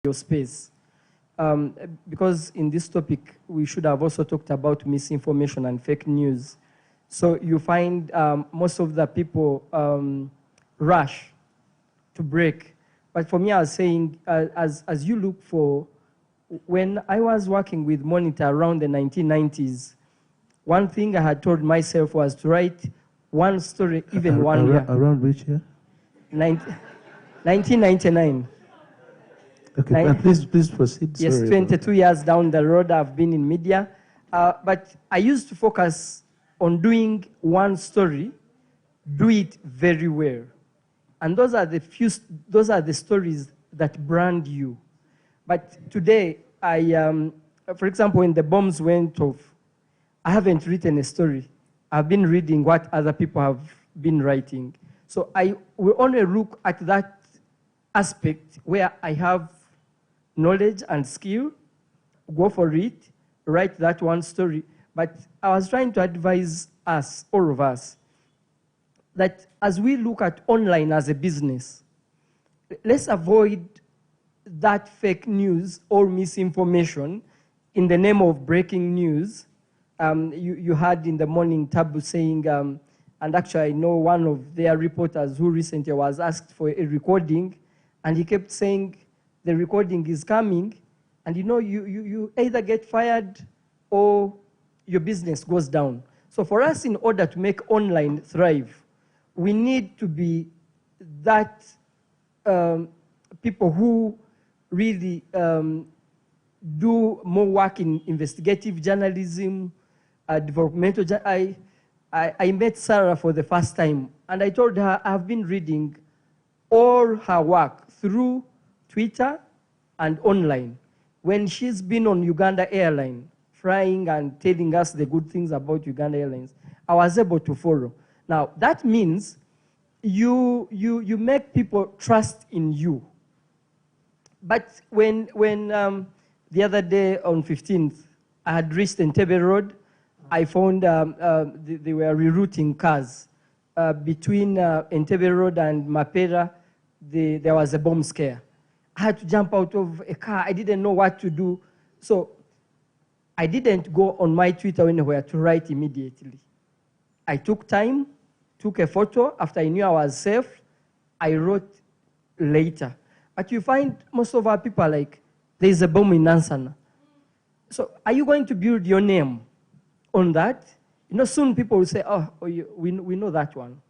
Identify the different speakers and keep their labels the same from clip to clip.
Speaker 1: your space. Because in this topic, we should have also talked about misinformation and fake news. So you find most of the people rush to break. But for me, I was saying, as you look for, when I was working with Monitor around the 1990s, one thing I had told myself was to write one story, even 1 year.
Speaker 2: Around which year?
Speaker 1: 1999.
Speaker 2: Okay, please proceed.
Speaker 1: Yes,
Speaker 2: Sorry
Speaker 1: 22 years down the road, I've been in media. But I used to focus on doing one story, do it very well. And those are the stories that brand you. But today, for example, when the bombs went off, I haven't written a story. I've been reading what other people have been writing. So I will only look at that aspect where I have knowledge and skill, go for it, write that one story. But I was trying to advise us, all of us, that as we look at online as a business, let's avoid that fake news or misinformation in the name of breaking news. You heard in the morning Tabu saying, and actually I know one of their reporters who recently was asked for a recording, and he kept saying the recording is coming, and you either get fired or your business goes down. So for us, in order to make online thrive, we need to be that people who really do more work in investigative journalism, developmental. I met Sarah for the first time, and I told her I've been reading all her work through Twitter and online. When she's been on Uganda Airline, flying and telling us the good things about Uganda Airlines, I was able to follow. Now, that means you make people trust in you. But when the other day on 15th, I had reached Entebbe Road, I found they were rerouting cars. Between Entebbe Road and Mapera, there was a bomb scare. I had to jump out of a car. I didn't know what to do. So I didn't go on my Twitter anywhere to write immediately. I took time, took a photo. After I knew I was safe, I wrote later. But you find most of our people are like, there's a bomb in Nansana. So are you going to build your name on that? Soon people will say, oh, we know that one.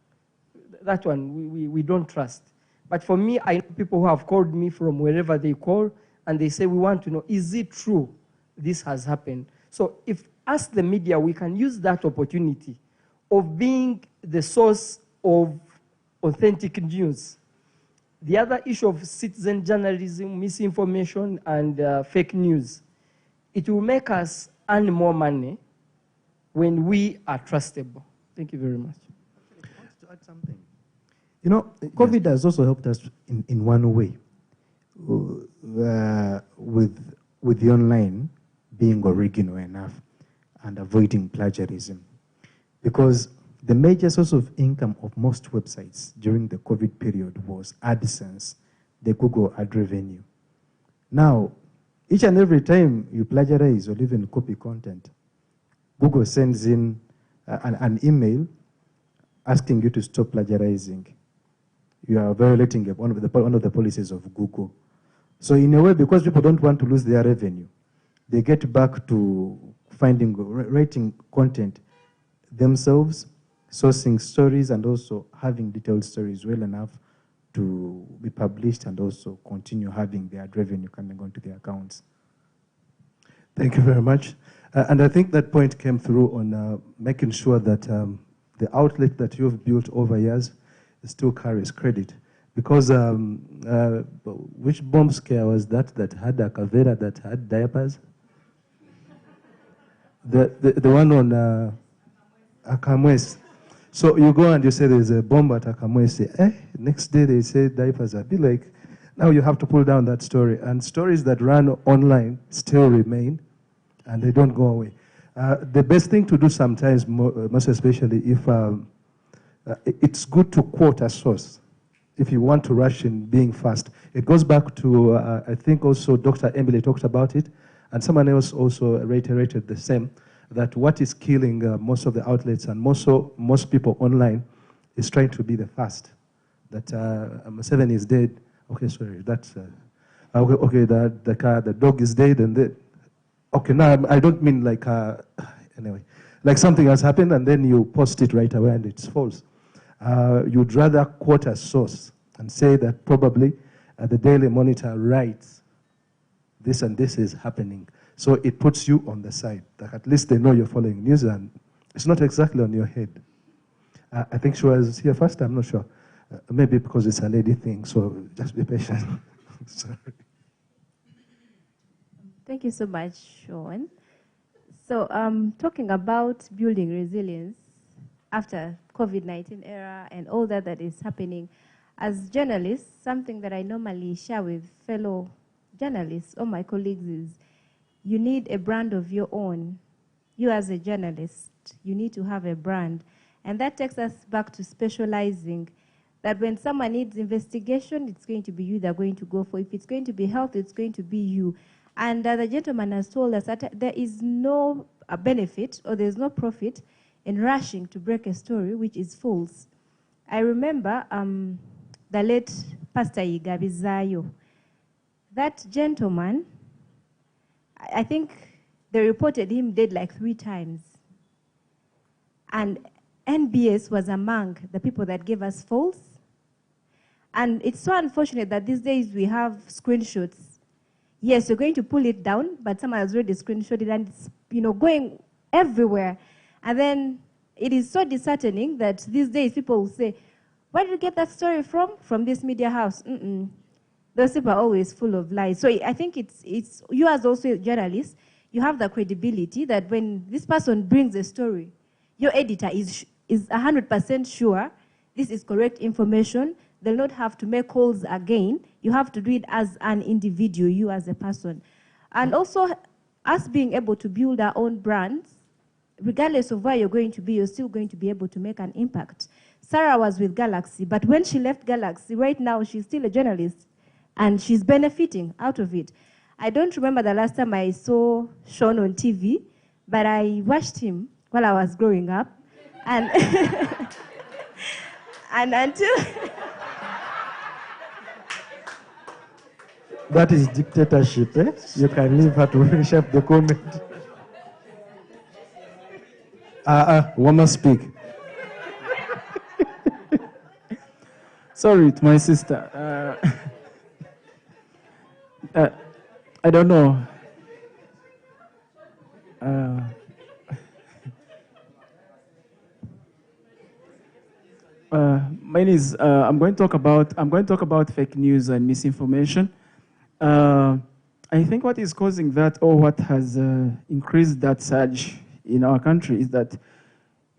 Speaker 1: That one we don't trust. But for me, I know people who have called me from wherever they call, and they say, we want to know, is it true this has happened? So if, as the media, we can use that opportunity of being the source of authentic news. The other issue of citizen journalism, misinformation, and fake news, it will make us earn more money when we are trustable. Thank you very much.
Speaker 2: I want to add something. COVID has also helped us in one way, with the online being original enough and avoiding plagiarism. Because the major source of income of most websites during the COVID period was AdSense, the Google ad revenue. Now, each and every time you plagiarize or even copy content, Google sends in an email asking you to stop plagiarizing. You are violating one of the policies of Google. So in a way, because people don't want to lose their revenue, they get back to writing content themselves, sourcing stories, and also having detailed stories well enough to be published and also continue having their revenue coming onto their accounts.
Speaker 3: Thank you very much. And I think that point came through on making sure that the outlet that you've built over years still carries credit. Because which bomb scare was that had a Kavera that had diapers? The one on Akamwesi. So you go and you say there's a bomb at Akamwesi. Next day they say diapers. I'd be like, now you have to pull down that story. And stories that run online still remain, and they don't go away. The best thing to do sometimes, most especially if it's good to quote a source if you want to rush in being fast. It goes back to, I think also Dr. Emily talked about it, and someone else also reiterated the same, that what is killing most of the outlets and most people online is trying to be the fast. That Museveni is dead. Okay, sorry, that's, okay, the dog is dead and dead. Okay, now I don't mean like, anyway, like something has happened and then you post it right away and it's false. You'd rather quote a source and say that probably the Daily Monitor writes this and this is happening. So it puts you on the side. Like at least they know you're following news and it's not exactly on your head. I think she was here first, I'm not sure. Maybe because it's a lady thing, so just be patient. Sorry.
Speaker 4: Thank you so much, Sean. So talking about building resilience after COVID-19 era and all that is happening, as journalists, something that I normally share with fellow journalists or my colleagues is you need a brand of your own. You as a journalist, you need to have a brand. And that takes us back to specializing, that when someone needs investigation, it's going to be you they're going to go for. If it's going to be health, it's going to be you. And the gentleman has told us that there is no benefit or there's no profit in rushing to break a story which is false. I remember the late Pastor Igabizayo. That gentleman, I think they reported him dead like 3 times. And NBS was among the people that gave us false. And it's so unfortunate that these days we have screenshots. Yes, you're going to pull it down, but someone has already screenshot it and it's going everywhere. And then it is so disheartening that these days people will say, where did you get that story from? From this media house. Those people are always full of lies. So I think it's you as also a journalist, you have the credibility that when this person brings a story, your editor is 100% sure this is correct information. They'll not have to make calls again. You have to do it as an individual, you as a person. And also, us being able to build our own brands, regardless of where you're going to be, you're still going to be able to make an impact. Sarah was with Galaxy, but when she left Galaxy, right now she's still a journalist, and she's benefiting out of it. I don't remember the last time I saw Sean on TV, but I watched him while I was growing up. And, and until...
Speaker 3: That is dictatorship, eh? You can leave her to finish up the comment. Woman speak.
Speaker 5: Sorry, it's my sister. I don't know. Mine is I'm going to talk about fake news and misinformation. I think what is causing that, or what has increased that surge in our country, is that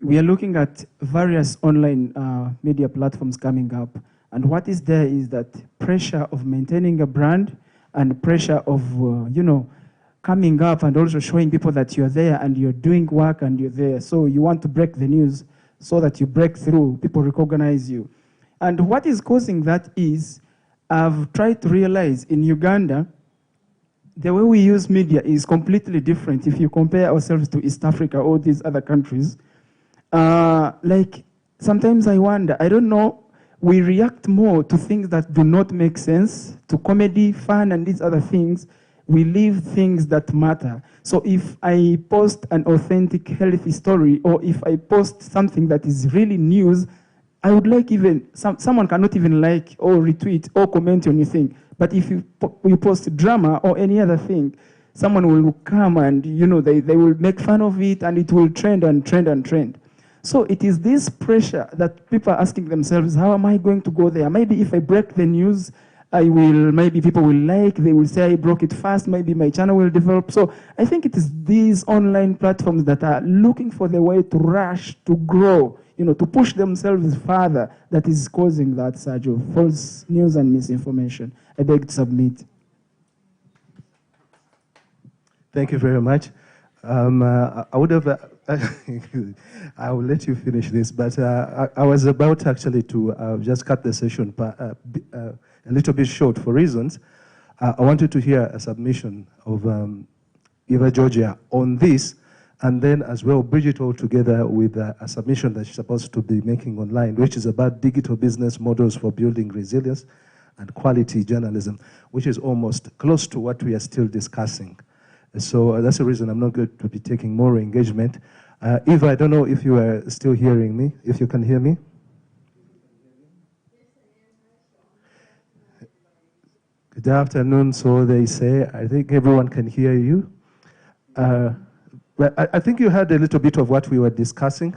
Speaker 5: we are looking at various online media platforms coming up. And what is there is that pressure of maintaining a brand and pressure of, coming up and also showing people that you're there and you're doing work and you're there. So you want to break the news so that you break through, people recognize you. And what is causing that is, I've tried to realize in Uganda, the way we use media is completely different if you compare ourselves to East Africa or these other countries. Like, sometimes I wonder, I don't know, we react more to things that do not make sense, to comedy, fun, and these other things. We leave things that matter. So if I post an authentic, healthy story, or if I post something that is really news, I would like even, someone cannot even like or retweet or comment on your thing. But if you post drama or any other thing, someone will come and, they will make fun of it and it will trend and trend and trend. So it is this pressure that people are asking themselves, how am I going to go there? Maybe if I break the news, maybe people will like, they will say I broke it fast, maybe my channel will develop. So I think it is these online platforms that are looking for the way to rush, to grow, to push themselves further, that is causing that surge of false news and misinformation. I beg to submit.
Speaker 3: Thank you very much. I would have, I will let you finish this, but I was about actually to just cut the session a little bit short for reasons. I wanted to hear a submission of Eva Georgia on this, and then as well bridge it all together with a submission that she's supposed to be making online, which is about digital business models for building resilience and quality journalism, which is almost close to what we are still discussing. So that's the reason I'm not going to be taking more engagement. Eva, I don't know if you are still hearing me, if you can hear me. Good afternoon, so they say. I think everyone can hear you. But I think you heard a little bit of what we were discussing.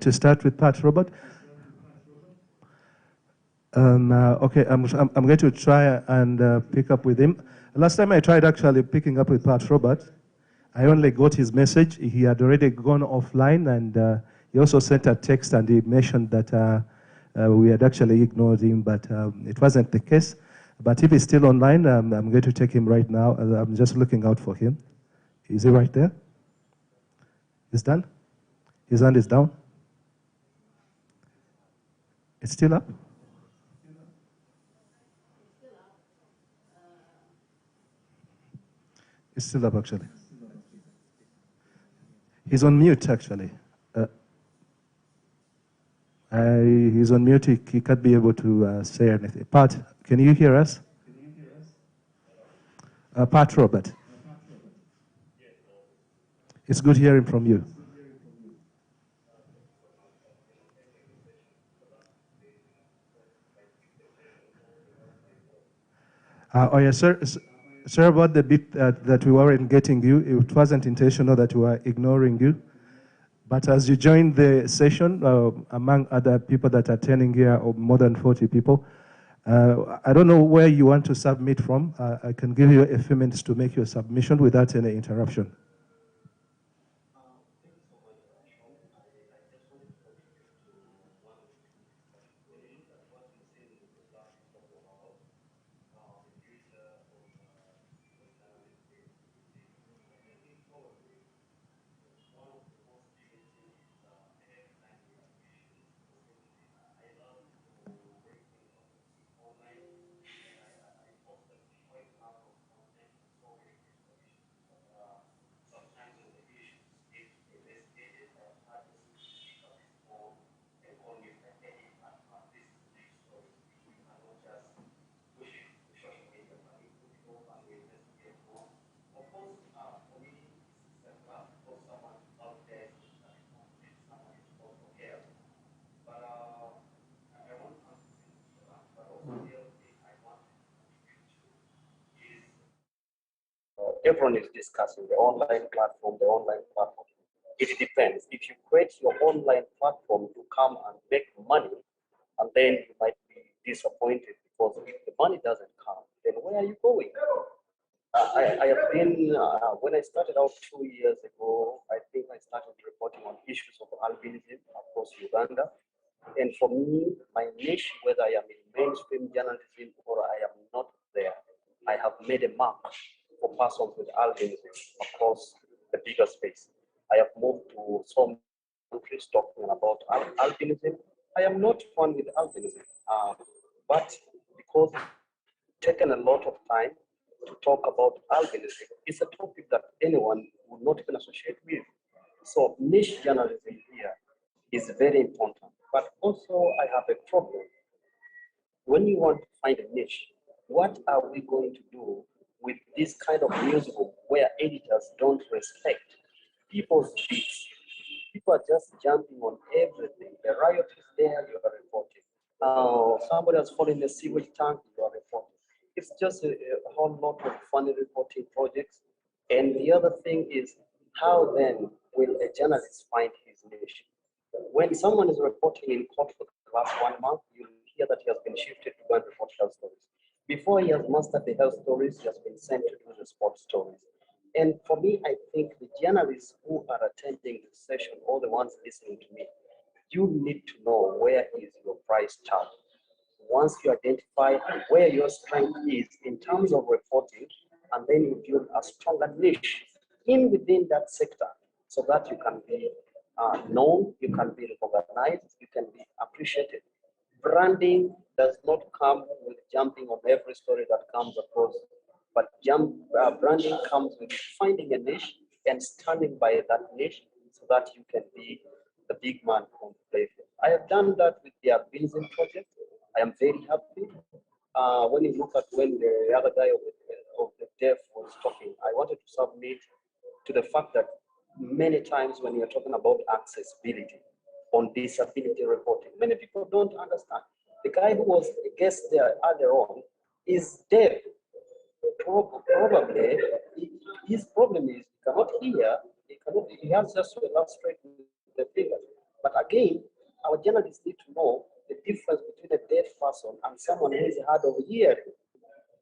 Speaker 3: To start with Pat Robert. Okay, I'm going to try and pick up with him. Last time I tried actually picking up with Pat Robert, I only got his message. He had already gone offline, and he also sent a text, and he mentioned that we had actually ignored him, but it wasn't the case. But if he's still online, I'm going to take him right now. I'm just looking out for him. Is he right there? He's done? His hand is down? It's still up? It's still up, actually. He's on mute, actually. He's on mute. He can't be able to say anything. Pat, can you hear us? Pat Robert. It's good hearing from you. Oh, yes, sir. Sorry about the bit that we weren't getting you. It wasn't intentional that we were ignoring you. But as you joined the session, among other people that are attending here, or more than 40 people, I don't know where you want to submit from. I can give you a few minutes to make your submission without any interruption.
Speaker 6: Everyone is discussing the online platform, the online platform. It depends. If you create your online platform to come and make money, and then you might be disappointed because if the money doesn't come, then where are you going? I have been, when I started out 2 years ago, I think I started reporting on issues of albinism across Uganda. And for me, my niche, whether I am in mainstream journalism or I am not there, I have made a mark for persons with albinism across the bigger space. I have moved to some countries talking about albinism. I am not one with albinism, but because it's taken a lot of time to talk about albinism, it's a topic that anyone would not even associate with. So niche journalism here is very important. But also I have a problem. When you want to find a niche, what are we going to do with this kind of newsroom where editors don't respect people's beats? People are just jumping on everything. The riot is there, you are reporting. Somebody has fallen in a sewage tank, you are reporting. It's just a whole lot of funny reporting projects. And the other thing is, how then will a journalist find his niche? When someone is reporting in court for the last 1 month, you'll hear that he has been shifted to go and report health stories. Before he has mastered the health stories, he has been sent to do the sports stories. And for me, I think the journalists who are attending this session, or the ones listening to me, you need to know where is your price tag. Once you identify where your strength is in terms of reporting, and then you build a stronger niche in within that sector so that you can be known, you can be recognized, you can be appreciated. Branding does not come with jumping on every story that comes across, but branding comes with finding a niche and standing by that niche so that you can be the big man on the playfield. I have done that with the Albinism project. I am very happy. When you look at when the other guy of the deaf was talking, I wanted to submit to the fact that many times when you're talking about accessibility on disability reporting, many people don't understand. The guy who was a guest there earlier on is deaf. Probably his problem is he cannot hear, he has just to illustrate with the fingers. But again, our journalists need to know the difference between a deaf person and someone who is hard of hearing.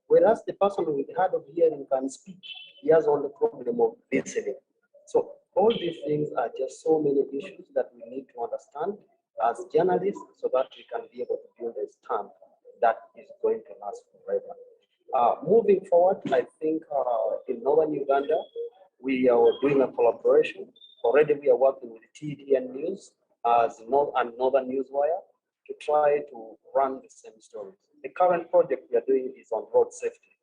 Speaker 6: Whereas the person with hard of hearing can speak, he has only problem of listening. So all these things are just so many issues that we need to understand as journalists so that we can be able to build a stamp that is going to last forever. Moving forward, I think in northern Uganda, we are doing a collaboration. Already we are working with TDN News and Northern Newswire to try to run the same stories. The current project we are doing is on road safety.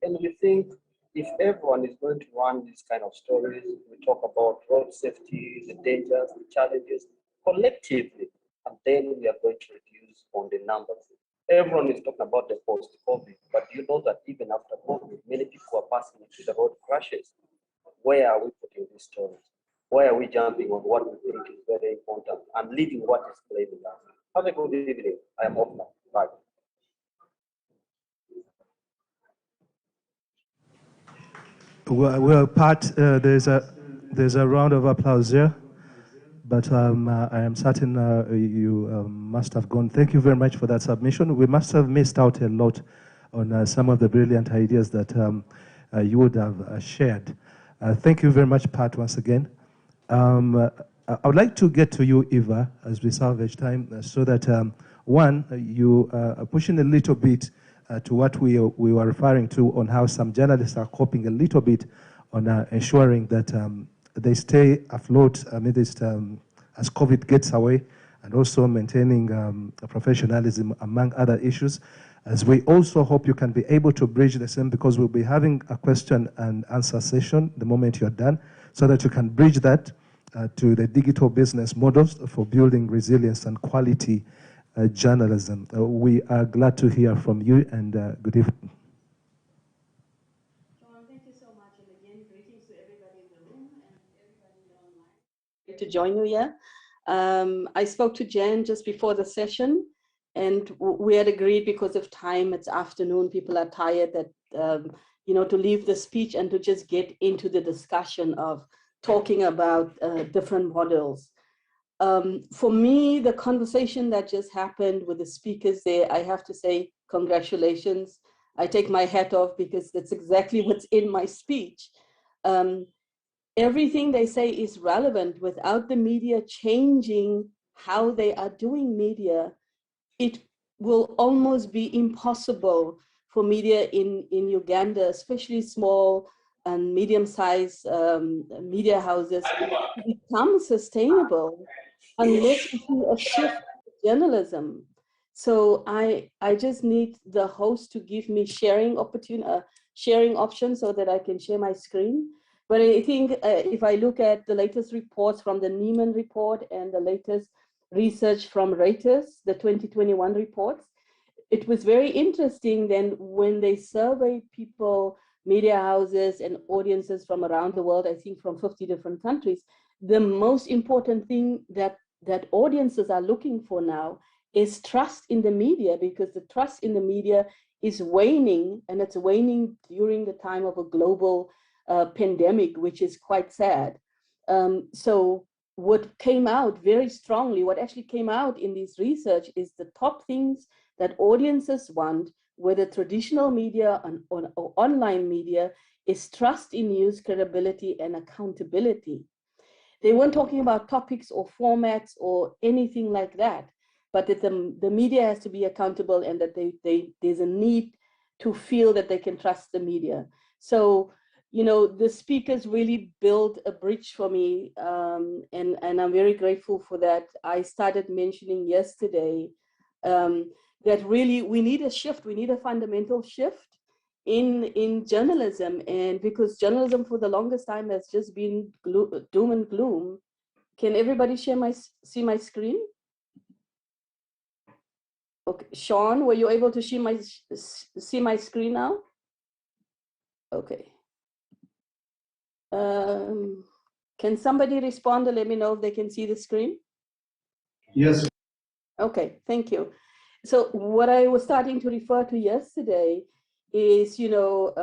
Speaker 6: And we think if everyone is going to run these kind of stories, we talk about road safety, the dangers, the challenges collectively, and then we are going to reduce on the numbers. Everyone is talking about the post-COVID, but you know that even after COVID, many people are passing into the road crashes. Where are we putting these stories? Why are we jumping on what we think is very important and leaving what is plaguing us? Have a good evening. I am off now. Bye.
Speaker 3: Well, Pat, there's a round of applause here, but I am certain you must have gone. Thank you very much for that submission. We must have missed out a lot on some of the brilliant ideas that you would have shared. Thank you very much, Pat, once again. I would like to get to you, Eva, as we salvage time, so that one, you are pushing a little bit to what we were referring to on how some journalists are coping a little bit on ensuring that they stay afloat amidst as COVID gets away, and also maintaining professionalism among other issues. As we also hope you can be able to bridge the same, because we'll be having a question and answer session the moment you're done, so that you can bridge that to the digital business models for building resilience and quality journalism. We are glad to hear from you, and good evening.
Speaker 7: John, thank you so much, and again, greetings to everybody in the room and everybody online. Great to join you here. I spoke to Jen just before the session, and we had agreed because of time, it's afternoon, people are tired, that to leave the speech and to just get into the discussion of talking about different models. For me, the conversation that just happened with the speakers there, I have to say, congratulations. I take my hat off because that's exactly what's in my speech. Everything they say is relevant. Without the media changing how they are doing media, it will almost be impossible for media in Uganda, especially small and medium-sized media houses, to become sustainable unless we see a shift in journalism. So I just need the host to give me sharing option so that I can share my screen. But I think if I look at the latest reports from the Neiman report and the latest research from Reuters, the 2021 reports, it was very interesting then when they surveyed people, media houses and audiences from around the world, I think from 50 different countries, the most important thing that audiences are looking for now is trust in the media, because the trust in the media is waning, and it's waning during the time of a global pandemic, which is quite sad. So what came out very strongly, what actually came out in this research is the top things that audiences want, whether traditional media or online media, is trust in news, credibility, and accountability. They weren't talking about topics or formats or anything like that, but that the media has to be accountable and that there's a need to feel that they can trust the media. So, you know, the speakers really built a bridge for me, and I'm very grateful for that. I started mentioning yesterday that really we need a shift, we need a fundamental shift in journalism, and because journalism for the longest time has just been doom and gloom. Can everybody see my screen? Okay, Sean, were you able to see my screen now? Okay. Can somebody respond to let me know if they can see the screen?
Speaker 3: Yes.
Speaker 7: Okay, thank you. So what I was starting to refer to yesterday is, you know,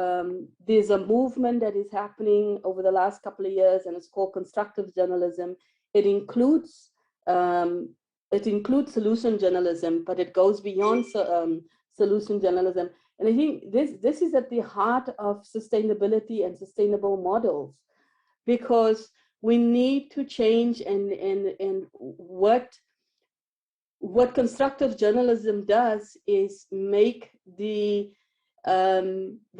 Speaker 7: there's a movement that is happening over the last couple of years, and it's called constructive journalism. It includes solution journalism, but it goes beyond solution journalism. And I think this is at the heart of sustainability and sustainable models, because we need to change and what constructive journalism does is make the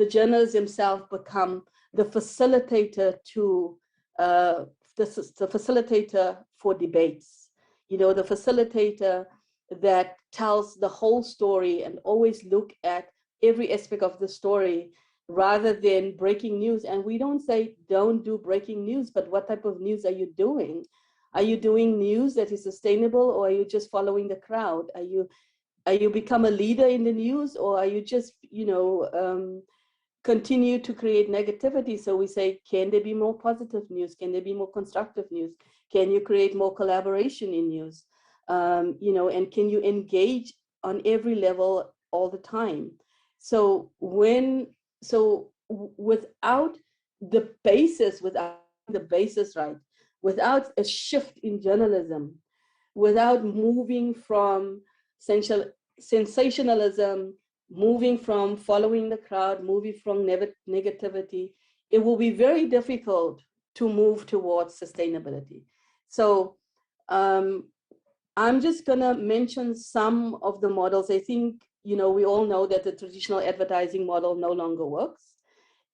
Speaker 7: journalist himself become the facilitator to the facilitator for debates. You know, the facilitator that tells the whole story and always look at every aspect of the story rather than breaking news. And we don't say don't do breaking news, but what type of news are you doing? Are you doing news that is sustainable, or are you just following the crowd? Are you become a leader in the news, or are you just, you know, continue to create negativity? So we say, can there be more positive news? Can there be more constructive news? Can you create more collaboration in news? You know, and can you engage on every level all the time? So without the basis right, without a shift in journalism, without moving from sensationalism, moving from following the crowd, moving from negativity, it will be very difficult to move towards sustainability. So I'm just gonna mention some of the models. I think, you know, we all know that the traditional advertising model no longer works.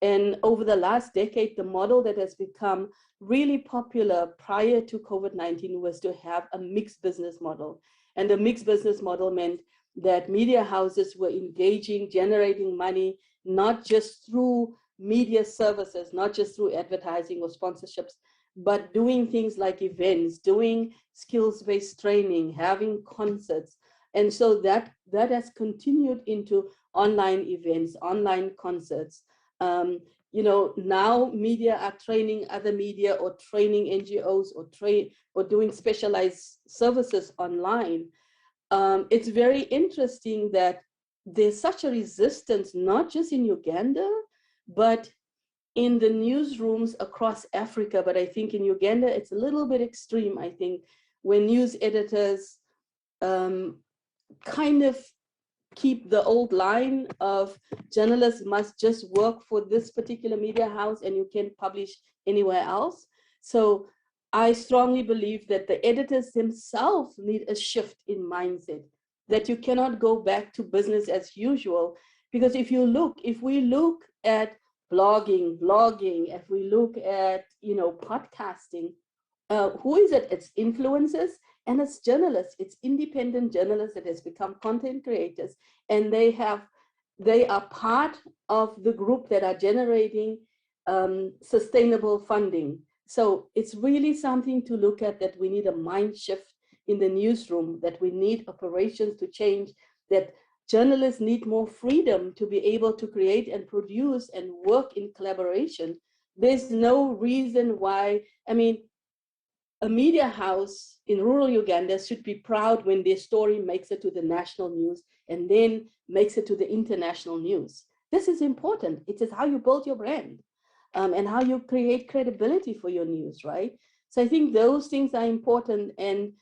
Speaker 7: And over the last decade, the model that has become really popular prior to COVID-19 was to have a mixed business model. And the mixed business model meant that media houses were engaging, generating money, not just through media services, not just through advertising or sponsorships, but doing things like events, doing skills-based training, having concerts. And so that has continued into online events, online concerts. You know, now media are training other media or training NGOs or doing specialized services online. It's very interesting that there's such a resistance, not just in Uganda, but in the newsrooms across Africa. But I think in Uganda, it's a little bit extreme, I think, when news editors kind of keep the old line of journalists must just work for this particular media house and you can't publish anywhere else. So I strongly believe that the editors themselves need a shift in mindset, that you cannot go back to business as usual. Because if we look at blogging, if we look at, you know, podcasting, who is it? It's influencers and it's journalists. It's independent journalists that has become content creators, and they are part of the group that are generating sustainable funding. So it's really something to look at, that we need a mind shift in the newsroom, that we need operations to change, that journalists need more freedom to be able to create and produce and work in collaboration. There's no reason why, I mean, a media house in rural Uganda should be proud when their story makes it to the national news and then makes it to the international news. This is important. It is how you build your brand and how you create credibility for your news, right? So I think those things are important. And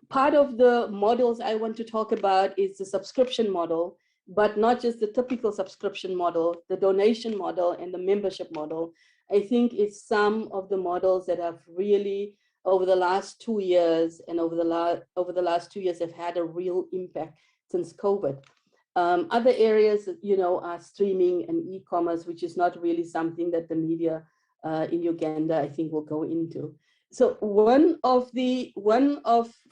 Speaker 7: part of the models I want to talk about is the subscription model, but not just the typical subscription model, the donation model and the membership model. I think it's some of the models that have really, over the last 2 years and over the last 2 years have had a real impact since COVID. Other areas, are streaming and e-commerce, which is not really something that the media in Uganda, I think, will go into. So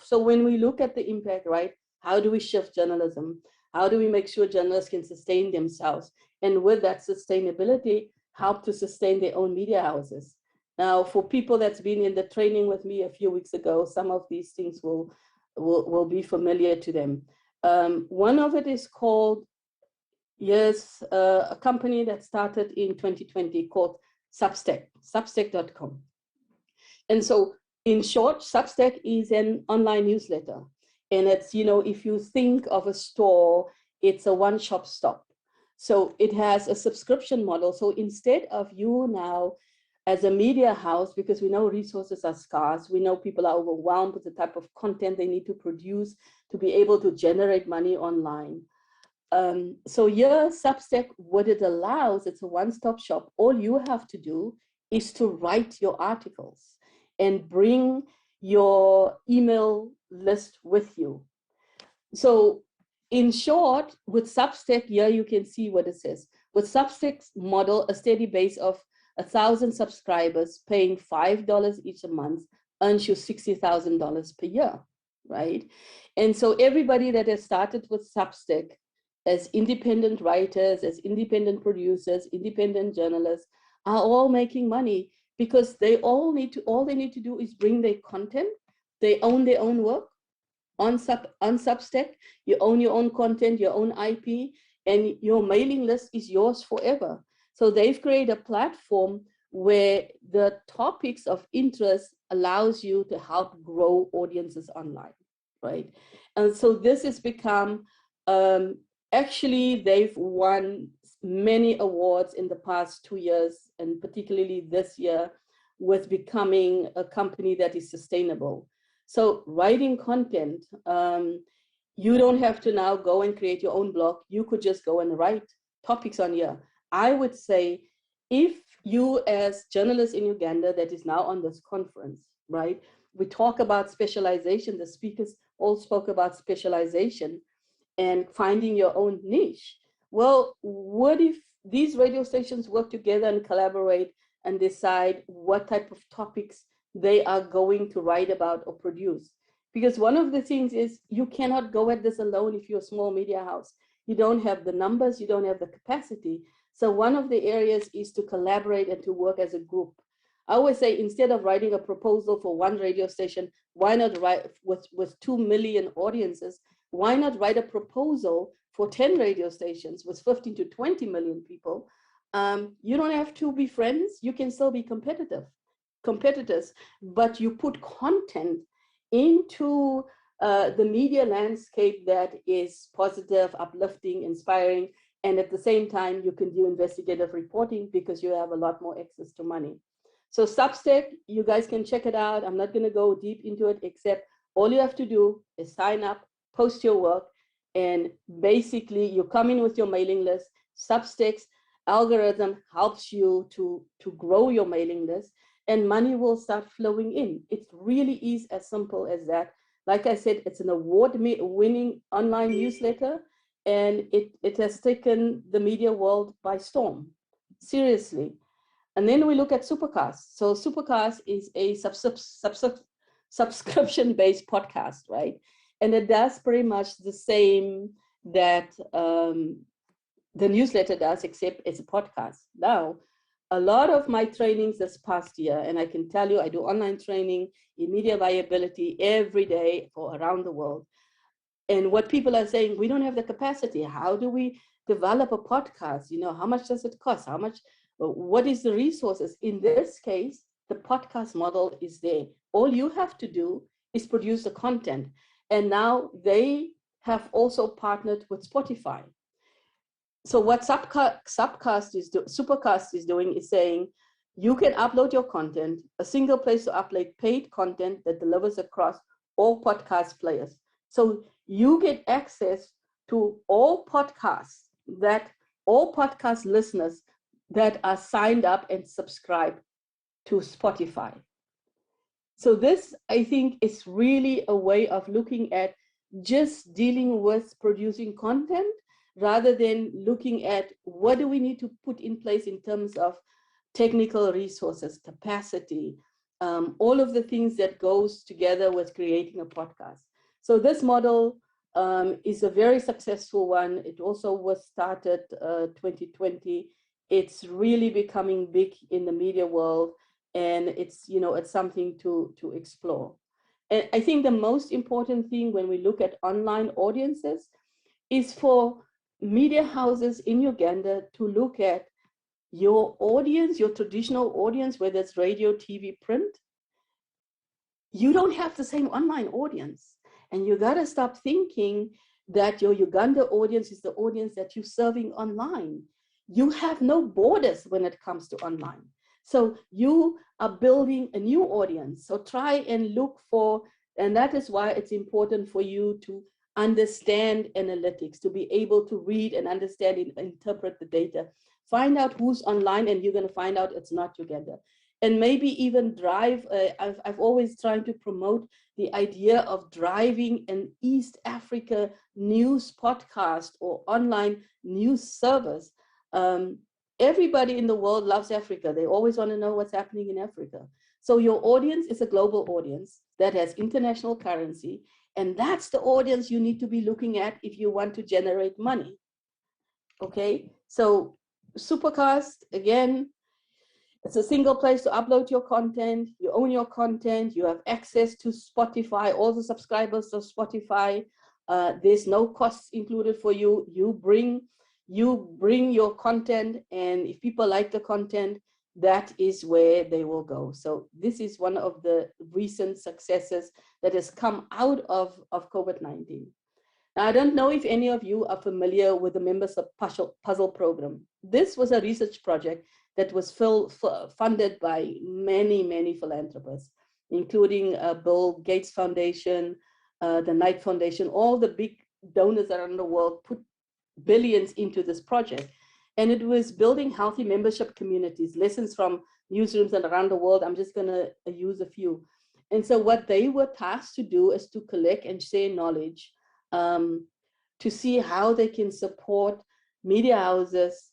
Speaker 7: so when we look at the impact, right, how do we shift journalism? How do we make sure journalists can sustain themselves? And with that sustainability, help to sustain their own media houses. Now, for people that's been in the training with me a few weeks ago, some of these things will be familiar to them. One of it is called, a company that started in 2020 called Substack, substack.com. And so in short, Substack is an online newsletter. And it's, if you think of a store, it's a one-shop stop. So it has a subscription model. So instead of you now as a media house, because we know resources are scarce, we know people are overwhelmed with the type of content they need to produce to be able to generate money online. So here, Substack, what it allows, it's a one-stop shop. All you have to do is to write your articles and bring your email list with you. So in short, with Substack, here you can see what it says. With Substack's model, a steady base of 1,000 subscribers paying $5 each a month earns you $60,000 per year, right? And so everybody that has started with Substack as independent writers, as independent producers, independent journalists, are all making money because all they need to do is bring their content. They own their own work on Substack. You own your own content, your own IP, and your mailing list is yours forever. So they've created a platform where the topics of interest allows you to help grow audiences online, right? And so this has become, actually, they've won many awards in the past 2 years, and particularly this year, with becoming a company that is sustainable. So writing content, you don't have to now go and create your own blog. You could just go and write topics on here. I would say if you as journalists in Uganda that is now on this conference, right, we talk about specialization, the speakers all spoke about specialization and finding your own niche. Well, what if these radio stations work together and collaborate and decide what type of topics they are going to write about or produce? Because one of the things is you cannot go at this alone if you're a small media house. You don't have the numbers, you don't have the capacity. So one of the areas is to collaborate and to work as a group. I always say, instead of writing a proposal for one radio station, why not write with 2 million audiences? Why not write a proposal for 10 radio stations with 15 to 20 million people? You don't have to be friends. You can still be competitors, but you put content into the media landscape that is positive, uplifting, inspiring, and at the same time, you can do investigative reporting because you have a lot more access to money. So Substack, you guys can check it out. I'm not going to go deep into it, except all you have to do is sign up, post your work, and basically you come in with your mailing list. Substack's algorithm helps you to grow your mailing list, and money will start flowing in. It really is as simple as that. Like I said, it's an award-winning online newsletter, and it has taken the media world by storm, seriously. And then we look at Supercast. So Supercast is a subscription-based podcast, right? And it does pretty much the same that the newsletter does, except it's a podcast. Now, a lot of my trainings this past year, and I can tell you I do online training in media viability every day for around the world. And what people are saying, we don't have the capacity. How do we develop a podcast? How much does it cost? What is the resources? In this case, the podcast model is there. All you have to do is produce the content. And now they have also partnered with Spotify. So what Supercast is doing is saying, you can upload your content, a single place to upload paid content that delivers across all podcast players. So you get access to all podcast listeners that are signed up and subscribed to Spotify. So this, I think, is really a way of looking at just dealing with producing content rather than looking at what do we need to put in place in terms of technical resources, capacity, all of the things that goes together with creating a podcast. So this model is a very successful one. It also was started 2020. It's really becoming big in the media world, and it's something to explore. And I think the most important thing when we look at online audiences is for media houses in Uganda to look at your audience, your traditional audience, whether it's radio, TV, print. You don't have the same online audience. And you got to stop thinking that your Uganda audience is the audience that you're serving online. You have no borders when it comes to online. So you are building a new audience. So try and look for, and that is why it's important for you to understand analytics, to be able to read and understand and interpret the data. Find out who's online, and you're going to find out it's not Uganda. And maybe even drive, I've always tried to promote the idea of driving an East Africa news podcast or online news service. Everybody in the world loves Africa. They always want to know what's happening in Africa. So your audience is a global audience that has international currency, and that's the audience you need to be looking at if you want to generate money. Okay, so Supercast, again, it's a single place to upload your content. You own your content. You have access to Spotify, all the subscribers of Spotify. There's no costs included for you. You bring your content, and if people like the content, that is where they will go. So this is one of the recent successes that has come out of COVID-19. Now, I don't know if any of you are familiar with the Members of Puzzle program. This was a research project that was funded by many, many philanthropists, including Bill Gates Foundation, the Knight Foundation. All the big donors around the world put billions into this project. And it was building healthy membership communities, lessons from newsrooms and around the world. I'm just going to use a few. And so what they were tasked to do is to collect and share knowledge, to see how they can support media houses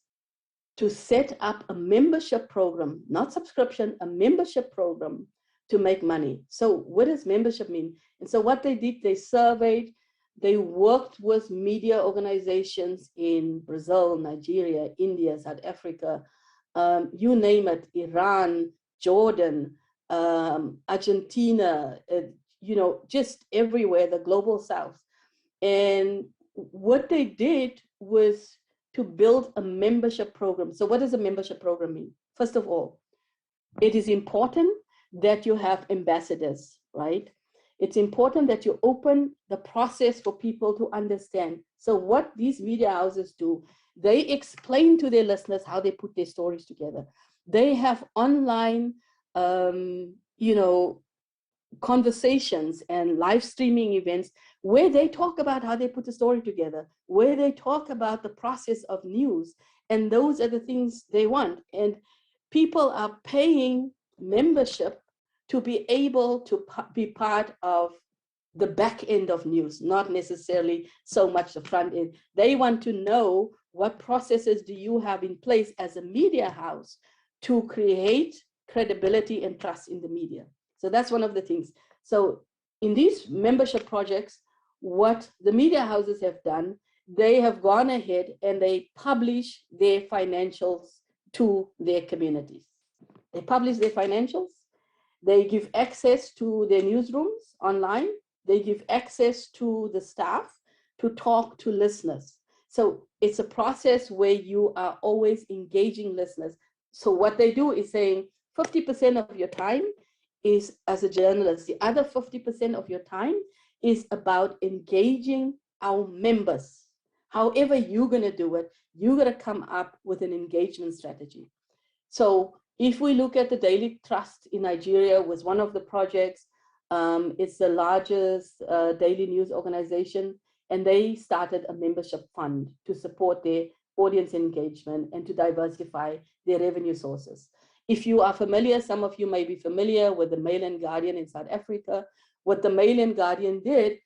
Speaker 7: to set up a membership program, not subscription, a membership program to make money. So what does membership mean? And so what they did, they surveyed, they worked with media organizations in Brazil, Nigeria, India, South Africa, you name it, Iran, Jordan, Argentina, just everywhere, the global South. And what they did was to build a membership program. So what does a membership program mean? First of all, it is important that you have ambassadors, right? It's important that you open the process for people to understand. So what these media houses do, they explain to their listeners how they put their stories together. They have online, conversations and live streaming events where they talk about how they put the story together, where they talk about the process of news. And those are the things they want. And people are paying membership to be able to be part of the back end of news, not necessarily so much the front end. They want to know what processes do you have in place as a media house to create credibility and trust in the media. So that's one of the things. So in these membership projects, what the media houses have done, they have gone ahead and they publish their financials to their communities. They publish their financials. They give access to their newsrooms online. They give access to the staff to talk to listeners. So it's a process where you are always engaging listeners. So what they do is saying 50% of your time is as a journalist. The other 50% of your time is about engaging our members. However you're going to do it, you're going to come up with an engagement strategy. So if we look at the Daily Trust in Nigeria, was one of the projects. It's the largest daily news organization. and they started a membership fund to support their audience engagement and to diversify their revenue sources. If you are familiar, some of you may be familiar with the Mail and Guardian in South Africa. What the Mail and Guardian did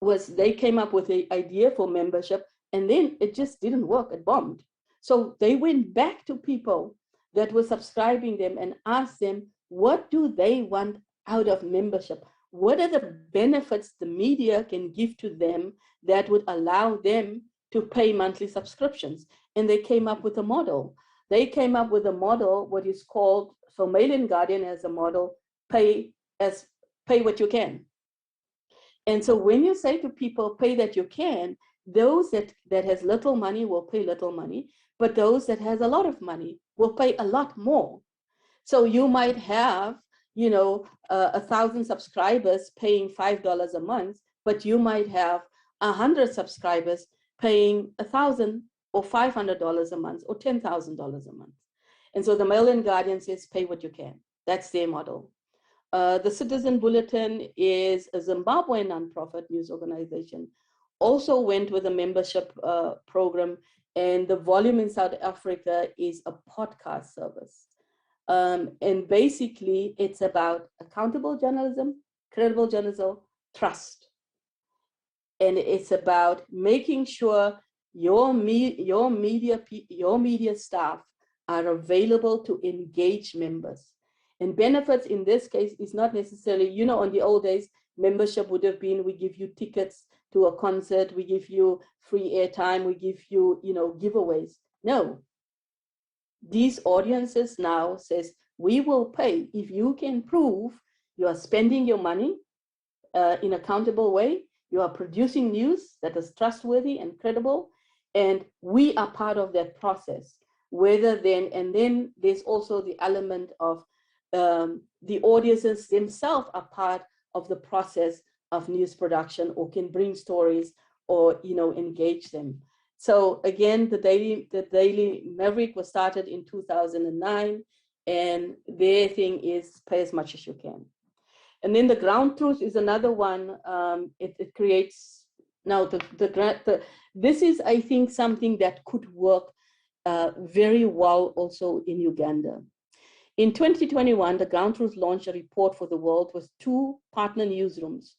Speaker 7: was they came up with the idea for membership, and then it just didn't work, it bombed. So they went back to people that were subscribing them and asked them, what do they want out of membership? What are the benefits the media can give to them that would allow them to pay monthly subscriptions? And they came up with a model. They came up with a model, what is called, so Mail and Guardian has a model, pay what you can. And so when you say to people, pay that you can, those that has little money will pay little money, but those that has a lot of money will pay a lot more. So you might have, 1,000 subscribers paying $5 a month, but you might have 100 subscribers paying $1,000 or $500 a month or $10,000 a month. And so the Mail and Guardian says, pay what you can. That's their model. The Citizen Bulletin is a Zimbabwean nonprofit news organization, also went with a membership program, and the volume in South Africa is a podcast service. And basically, it's about accountable journalism, credible journalism, trust. And it's about making sure your media staff are available to engage members. And benefits in this case is not necessarily, on the old days, membership would have been, we give you tickets to a concert, we give you free airtime, we give you, giveaways. No. These audiences now says, we will pay if you can prove you are spending your money in a accountable way, you are producing news that is trustworthy and credible, and we are part of that process. And then there's also the element of the audiences themselves are part of the process of news production, or can bring stories or engage them. So again, the Daily Maverick was started in 2009, and their thing is pay as much as you can. And then the Ground Truth is another one. It creates now this is, I think, something that could work very well also in Uganda. In 2021, the Ground Truth launched a report for the world with two partner newsrooms,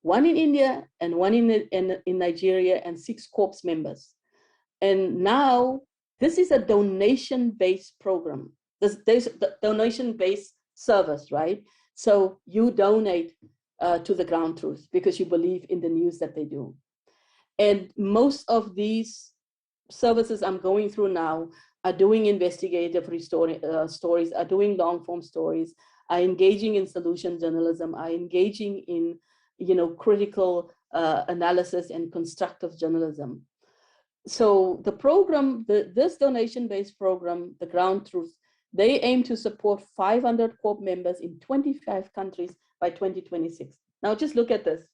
Speaker 7: one in India and one in Nigeria, and 6 corps members. And now this is a donation-based program. There's the donation-based service, right? So you donate to the Ground Truth because you believe in the news that they do. And most of these services I'm going through now are doing investigative stories, are doing long-form stories, are engaging in solution journalism, are engaging in, critical analysis and constructive journalism. So the program, this donation-based program, the Ground Truth, they aim to support 500 corps members in 25 countries by 2026. Now just look at this.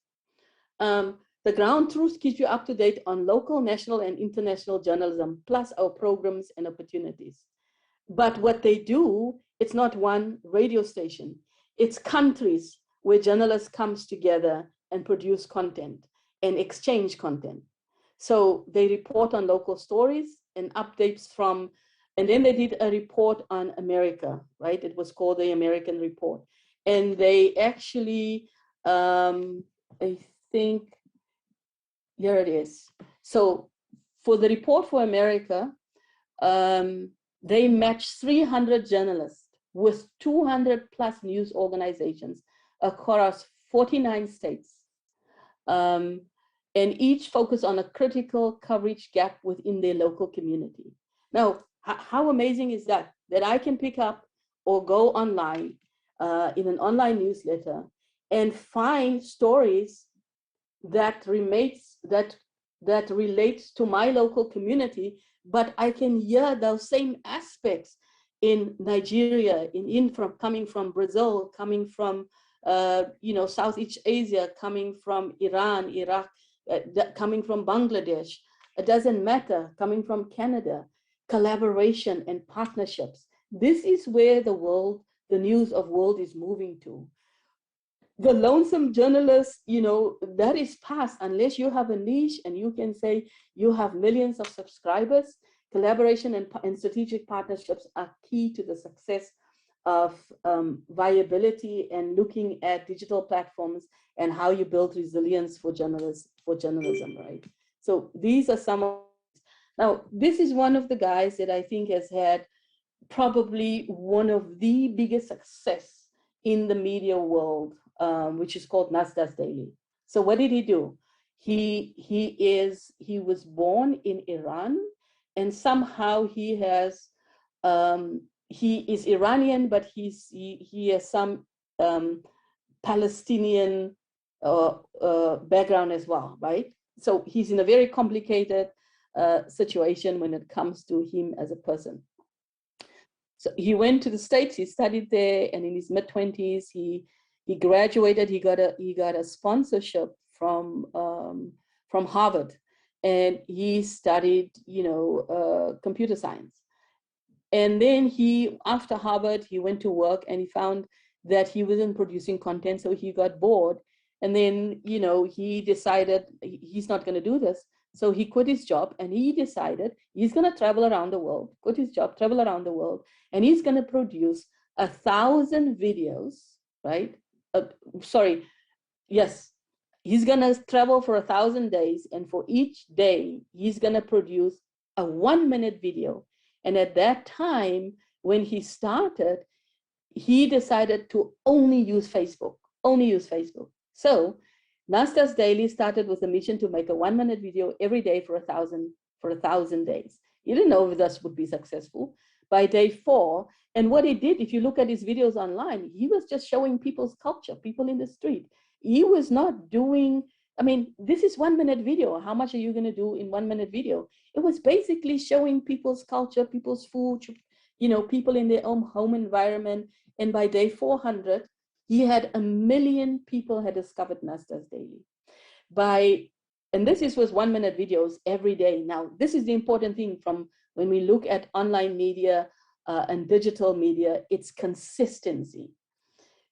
Speaker 7: The Ground Truth keeps you up to date on local, national, and international journalism, plus our programs and opportunities. But what they do, it's not one radio station. It's countries where journalists comes together and produce content and exchange content. So they report on local stories and updates from, and then they did a report on America, right? It was called the American Report. And they actually, I think, here it is. So for the report for America, they matched 300 journalists with 200 plus news organizations across 49 states. And each focused on a critical coverage gap within their local community. Now, how amazing is that? That I can pick up or go online in an online newsletter and find stories that relates to my local community, but I can hear those same aspects in Nigeria, coming from Brazil, coming from Southeast Asia, coming from Iran, Iraq, coming from Bangladesh. It doesn't matter, coming from Canada. Collaboration and partnerships. This is where the news of world is moving to. the lonesome journalist, you know, that is past unless you have a niche and you can say you have millions of subscribers. Collaboration and strategic partnerships are key to the success of viability and looking at digital platforms and how you build resilience for journalism, right? So these are some of, now this is one of the guys that I think has had probably one of the biggest success in the media world, which is called Nasdaq Daily. So what did he do? He was born in Iran, and somehow he has he is Iranian, but he has some Palestinian background as well, right? So he's in a very complicated situation when it comes to him as a person. So he went to the States, he studied there, and in his mid-20s, he graduated, he got a sponsorship from Harvard, and he studied, computer science. And then after Harvard, he went to work and he found that he wasn't producing content, so he got bored. And then, he decided he's not going to do this. So he quit his job and he decided he's going to travel around the world, quit his job, travel around the world, and he's going to produce 1,000 videos, right? He's going to travel for 1,000 days, and for each day, he's going to produce a 1-minute video. And at that time, when he started, he decided to only use Facebook. So Nasdaq Daily started with a mission to make a 1-minute video every day for 1,000 days. He didn't know if this would be successful. By day 4, and what he did, if you look at his videos online, he was just showing people's culture, people in the street. He was not doing, this is 1-minute video. How much are you going to do in 1-minute video? It was basically showing people's culture, people's food, people in their own home environment. And by day 400, he had 1 million people had discovered Nasdaq Daily. And this was 1-minute videos every day. Now, this is the important thing from when we look at online media and digital media, it's consistency.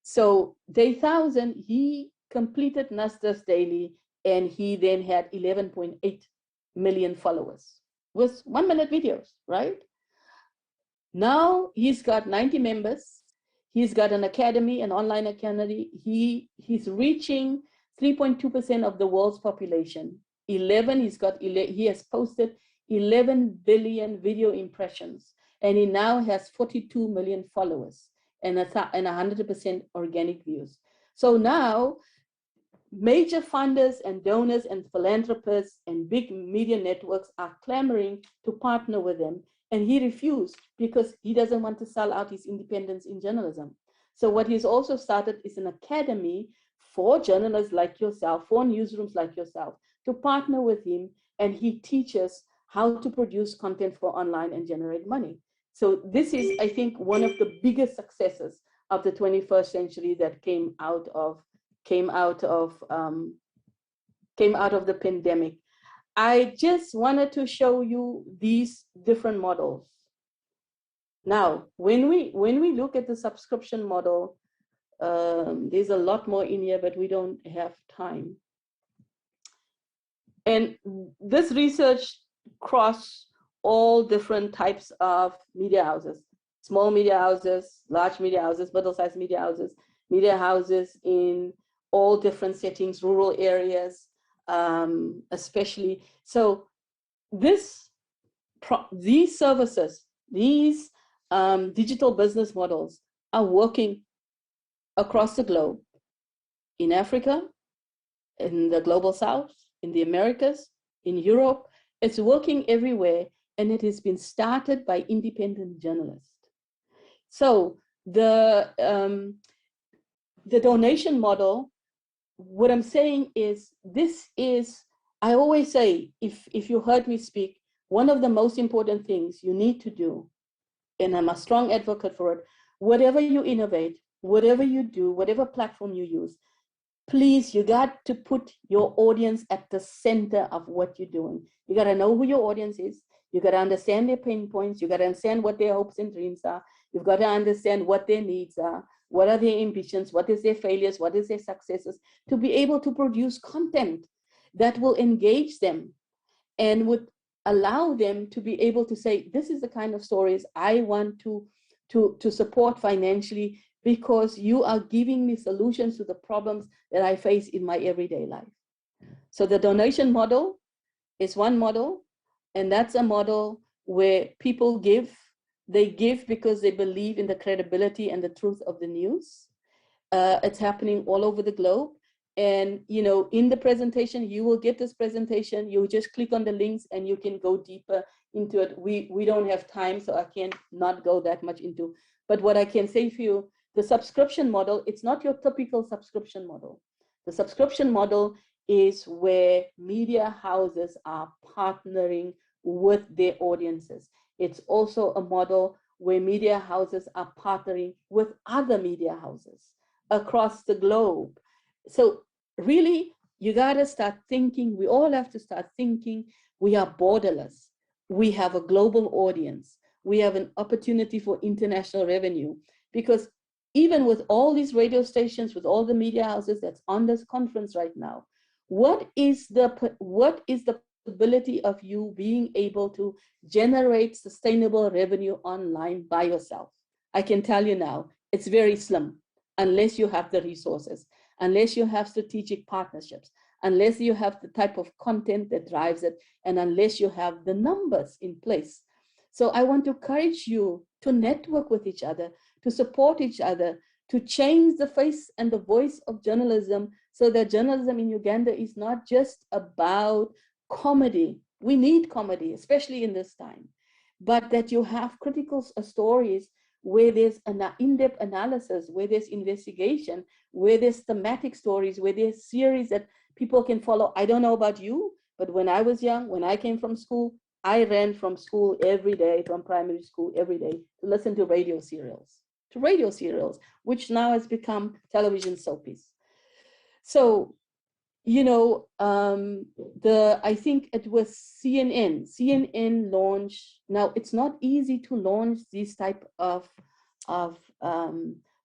Speaker 7: So day 1,000, he completed Nasdaq Daily, and he then had 11.8 million followers with 1-minute videos, right? Now he's got 90 members. He's got an academy, an online academy. He's reaching 3.2% of the world's population. He has posted 11 billion video impressions, and he now has 42 million followers and 100% organic views. So now major funders and donors and philanthropists and big media networks are clamoring to partner with him. And he refused because he doesn't want to sell out his independence in journalism. So what he's also started is an academy for journalists like yourself, for newsrooms like yourself, to partner with him. And he teaches how to produce content for online and generate money. So this is, I think, one of the biggest successes of the 21st century that came out of the pandemic. I just wanted to show you these different models. Now, when we look at the subscription model, there's a lot more in here, but we don't have time. And this research crossed all different types of media houses: small media houses, large media houses, middle-sized media houses in all different settings, rural areas, especially. So these services, these digital business models are working across the globe, in Africa, in the global South, in the Americas, in Europe. It's working everywhere, and it has been started by independent journalists. So the donation model, what I'm saying is, I always say, if you heard me speak, one of the most important things you need to do, and I'm a strong advocate for it, whatever you innovate, whatever you do, whatever platform you use, please, you got to put your audience at the center of what you're doing. You got to know who your audience is. You got to understand their pain points. You got to understand what their hopes and dreams are. You've got to understand what their needs are. what are their ambitions, what is their failures, what is their successes, to be able to produce content that will engage them and would allow them to be able to say, this is the kind of stories I want to support financially, because you are giving me solutions to the problems that I face in my everyday life. So the donation model is one model, and that's a model where people give. They give because they believe in the credibility and the truth of the news. It's happening all over the globe. And, you know, in the presentation, you will get this presentation. You just click on the links and you can go deeper into it. We don't have time, so I can't not go that much into. But what I can say for you, the subscription model, it's not your typical subscription model. The subscription model is where media houses are partnering with their audiences. It's also a model where media houses are partnering with other media houses across the globe. So really, you gotta start thinking, we all have to start thinking, we are borderless. We have a global audience. We have an opportunity for international revenue, because even with all these radio stations, with all the media houses that's on this conference right now, what is the possibility of you being able to generate sustainable revenue online by yourself? I can tell you now, it's very slim, unless you have the resources, unless you have strategic partnerships, unless you have the type of content that drives it, and unless you have the numbers in place. So I want to encourage you to network with each other, to support each other, to change the face and the voice of journalism, so that journalism in Uganda is not just about comedy. We need comedy, especially in this time, but that you have critical stories where there's an in-depth analysis, where there's investigation, where there's thematic stories, where there's series that people can follow. I don't know about you, but when I was young, when I came from school, I ran from school every day, from primary school every day, to listen to radio serials, which now has become television soapies. So, you know, I think it was CNN launched. Now, it's not easy to launch these type of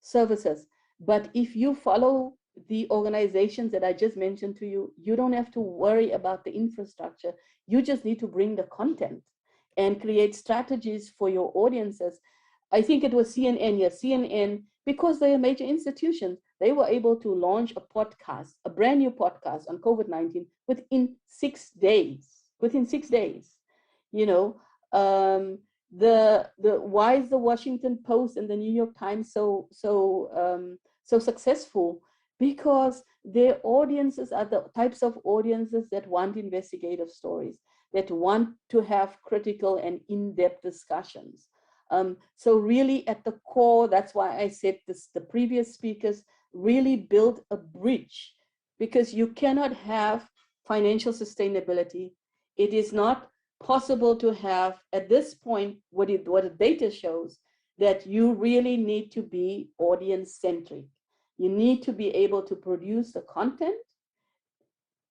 Speaker 7: services, but if you follow the organizations that I just mentioned to you, you don't have to worry about the infrastructure. You just need to bring the content and create strategies for your audiences. I think it was CNN, yes, CNN, because they are major institutions, they were able to launch a podcast, a brand new podcast on COVID-19 within 6 days. Within 6 days, you know, why is the Washington Post and the New York Times so successful? Because their audiences are the types of audiences that want investigative stories, that want to have critical and in-depth discussions. So really at the core, that's why I said this, the previous speakers really built a bridge, because you cannot have financial sustainability. It is not possible to have, at this point, what the data shows, that you really need to be audience-centric. You need to be able to produce the content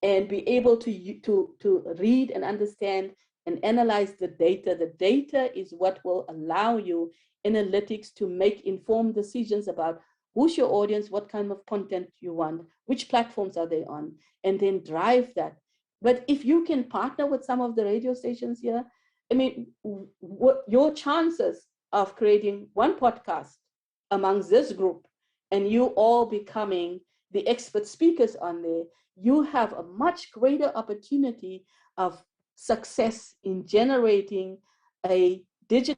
Speaker 7: and be able to read and understand and analyze the data. The data is what will allow you analytics to make informed decisions about who's your audience, what kind of content you want, which platforms are they on, and then drive that. But if you can partner with some of the radio stations here, I mean, your chances of creating one podcast amongst this group and you all becoming the expert speakers on there, you have a much greater opportunity of success in generating a digital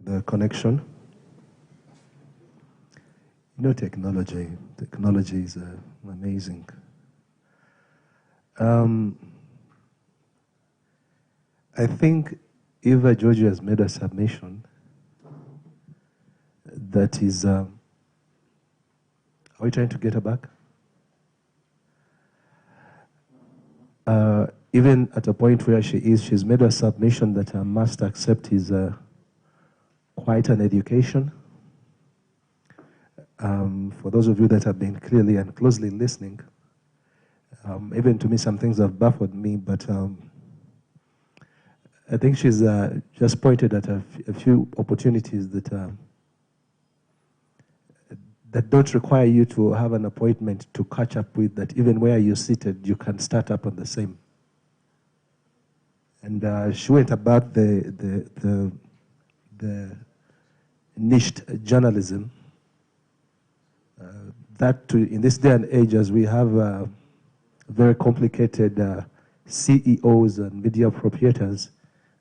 Speaker 3: The connection. You know, technology is amazing. I think Eva Georgia has made a submission that is, are we trying to get her back? even at a point where she's made a submission that I must accept is quite an education. For those of you that have been clearly and closely listening, even to me some things have baffled me, but I think she's just pointed at a few opportunities that that don't require you to have an appointment to catch up with, that even where you're seated, you can start up on the same. And she went about the niched journalism. That in this day and age, as we have very complicated CEOs and media proprietors,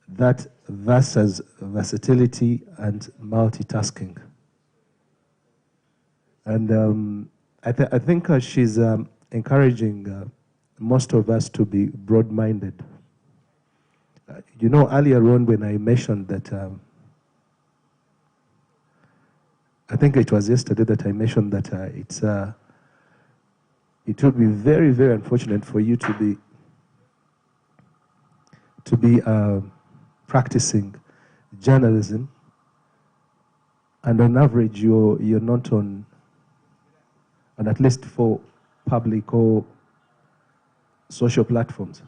Speaker 3: that versus versatility and multitasking. And I think she's encouraging most of us to be broad-minded. You know, earlier on when I mentioned that, I think it was yesterday that I mentioned that it would be very, very unfortunate for you to be practicing journalism, and on average you're not on at least 4 public or social platforms.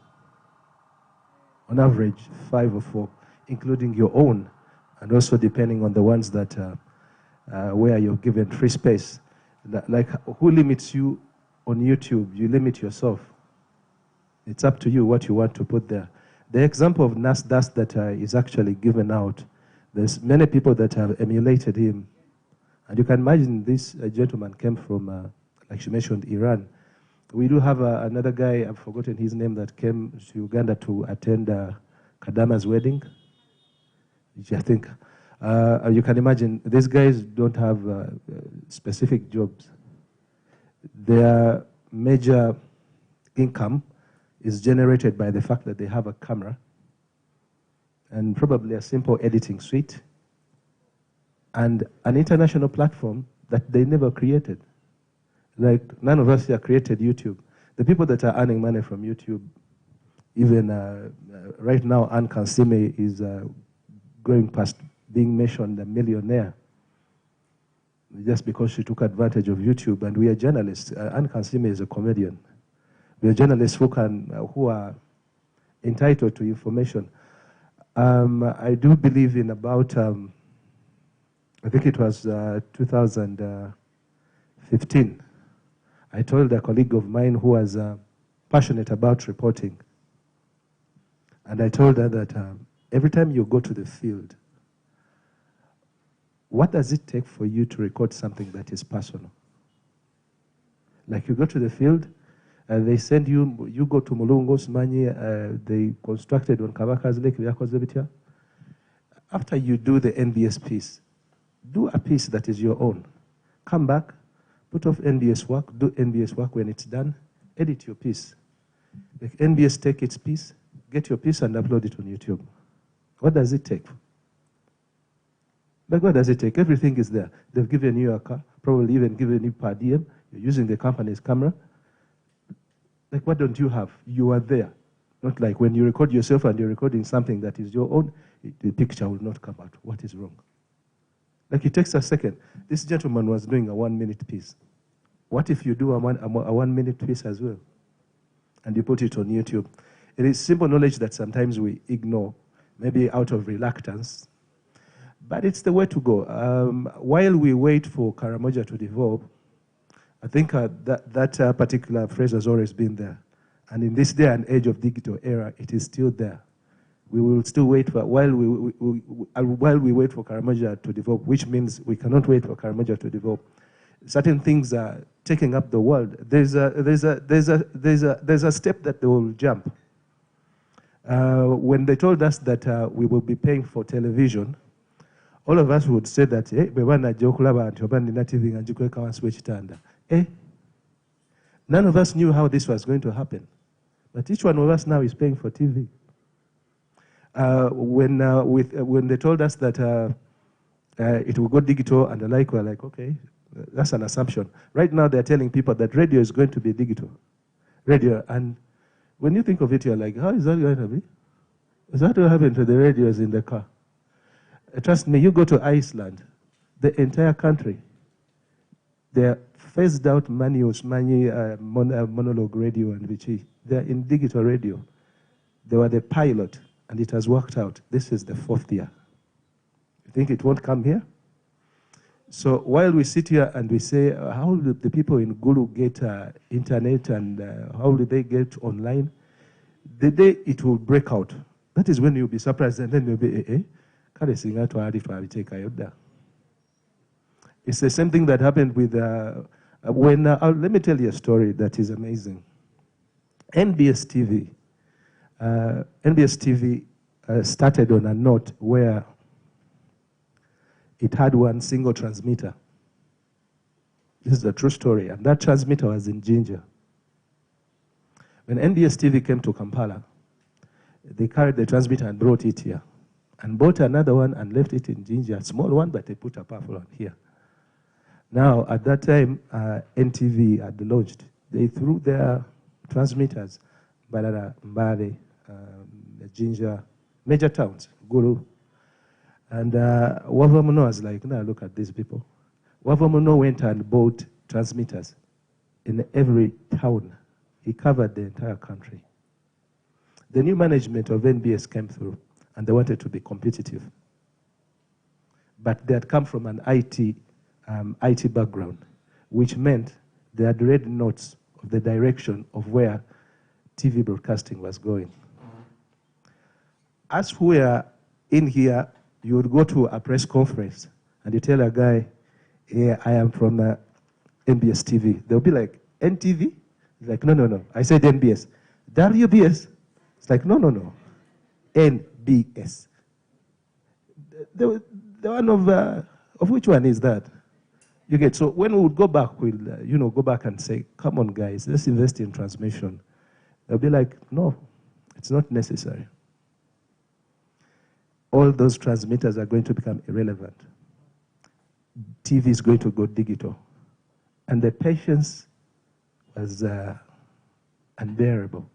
Speaker 3: On average, 5 or 4, including your own, and also depending on the ones that where you're given free space. Like, who limits you on YouTube? You limit yourself. It's up to you what you want to put there. The example of Nasdaq that is actually given out, there's many people that have emulated him. And you can imagine this gentleman came from, like she mentioned, Iran. We do have another guy, I've forgotten his name, that came to Uganda to attend Kadama's wedding, which I think, you can imagine, these guys don't have specific jobs. Their major income is generated by the fact that they have a camera and probably a simple editing suite and an international platform that they never created. Like, none of us here created YouTube. The people that are earning money from YouTube, even right now, Ann Kansime is going past being mentioned a millionaire just because she took advantage of YouTube. And we are journalists. Ann Kansime is a comedian. We are journalists who are entitled to information. I do believe in about, I think it was 2015. I told a colleague of mine who was passionate about reporting, and I told her that every time you go to the field, what does it take for you to record something that is personal? Like, you go to the field, and they send you, you go to Mulungo, Simanyi, they constructed on Kabaka's Lake, after you do the NBS piece, do a piece that is your own. Come back, put off NBS work, do NBS work. When it's done, edit your piece. Like, NBS take its piece, get your piece and upload it on YouTube. What does it take? Like, what does it take? Everything is there. They've given you a car, probably even given you per diem. You're using the company's camera. Like, what don't you have? You are there. Not like when you record yourself and you're recording something that is your own, the picture will not come out. What is wrong? Like, it takes a second. This gentleman was doing a 1-minute piece. What if you do a 1-minute piece as well? And you put it on YouTube. It is simple knowledge that sometimes we ignore, maybe out of reluctance, but it's the way to go. While we wait for Karamoja to develop, I think that particular phrase has always been there. And in this day and age of digital era, it is still there. We will still wait for, while we wait for Karamoja to develop, which means we cannot wait for Karamoja to develop. Certain things are taking up the world. There's a step that they will jump. When they told us that we will be paying for television, all of us would say that, none of us knew how this was going to happen. But each one of us now is paying for TV. When they told us that it will go digital and the like, we're like, okay, that's an assumption. Right now they're telling people that radio is going to be digital. Radio, and When you think of it, you're like, how is that going to be? Is that what happened to the radios in the car? Trust me, you go to Iceland, the entire country, they're phased out manuals, monologue radio and Vichy. They're in digital radio. They were the pilot, and it has worked out. This is the 4th year. You think it won't come here? So while we sit here and we say, how will the people in Gulu get internet and how will they get online? The day it will break out, that is when you'll be surprised, and then you'll be, It's the same thing that happened with, let me tell you a story that is amazing. NBS TV started on a note where it had one single transmitter. This is a true story, and that transmitter was in Jinja. When NBS TV came to Kampala, they carried the transmitter and brought it here, and bought another one and left it in Jinja, a small one, but they put a powerful one here. Now, at that time, NTV had launched. They threw their transmitters, Mbarara, Mbale, Jinja, major towns, Gulu. And Wavamuno was like, now look at these people. Wavamuno went and bought transmitters in every town. He covered the entire country. The new management of NBS came through, and they wanted to be competitive. But they had come from an IT background, which meant they had read notes of the direction of where TV broadcasting was going. As we are in here, you would go to a press conference and you tell a guy, yeah, I am from NBS TV. They'll be like, NTV? He's like, no. I said NBS. WBS? It's like, no. NBS. The one of which one is that? You get, so when we would go back, we'll go back and say, come on guys, let's invest in transmission. They'll be like, no, it's not necessary. All those transmitters are going to become irrelevant. TV is going to go digital. And the patience was unbearable.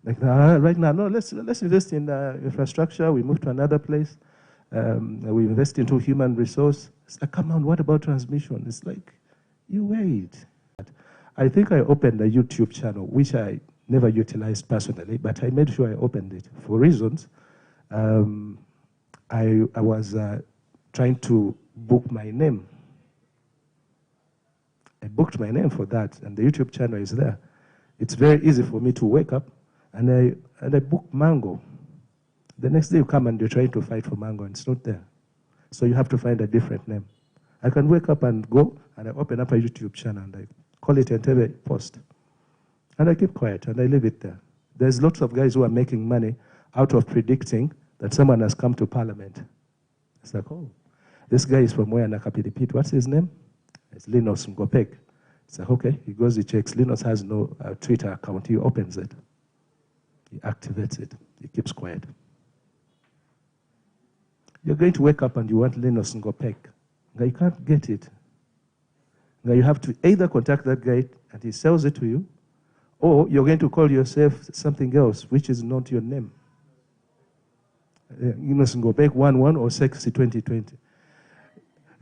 Speaker 3: Like, right now, no, let's invest in infrastructure. We move to another place. We invest into human resource. It's like, come on, what about transmission? It's like, you wait. I think I opened a YouTube channel, which I never utilized personally, but I made sure I opened it for reasons. I was trying to book my name. I booked my name for that, and the YouTube channel is there. It's very easy for me to wake up, and I book Mango. The next day you come and you're trying to fight for Mango, and it's not there. So you have to find a different name. I can wake up and go, and I open up a YouTube channel, and I call it Entebbe Post. And I keep quiet, and I leave it there. There's lots of guys who are making money out of predicting that someone has come to parliament. It's like, oh, this guy is from where, Nakapilipit. What's his name? It's Linus Ngopek. It's like, okay, he goes, he checks. Linus has no Twitter account. He opens it. He activates it. He keeps quiet. You're going to wake up and you want Linus Ngopek. You can't get it. You have to either contact that guy and he sells it to you, or you're going to call yourself something else, which is not your name. Linus Ngopek 11 or Sexy 2020.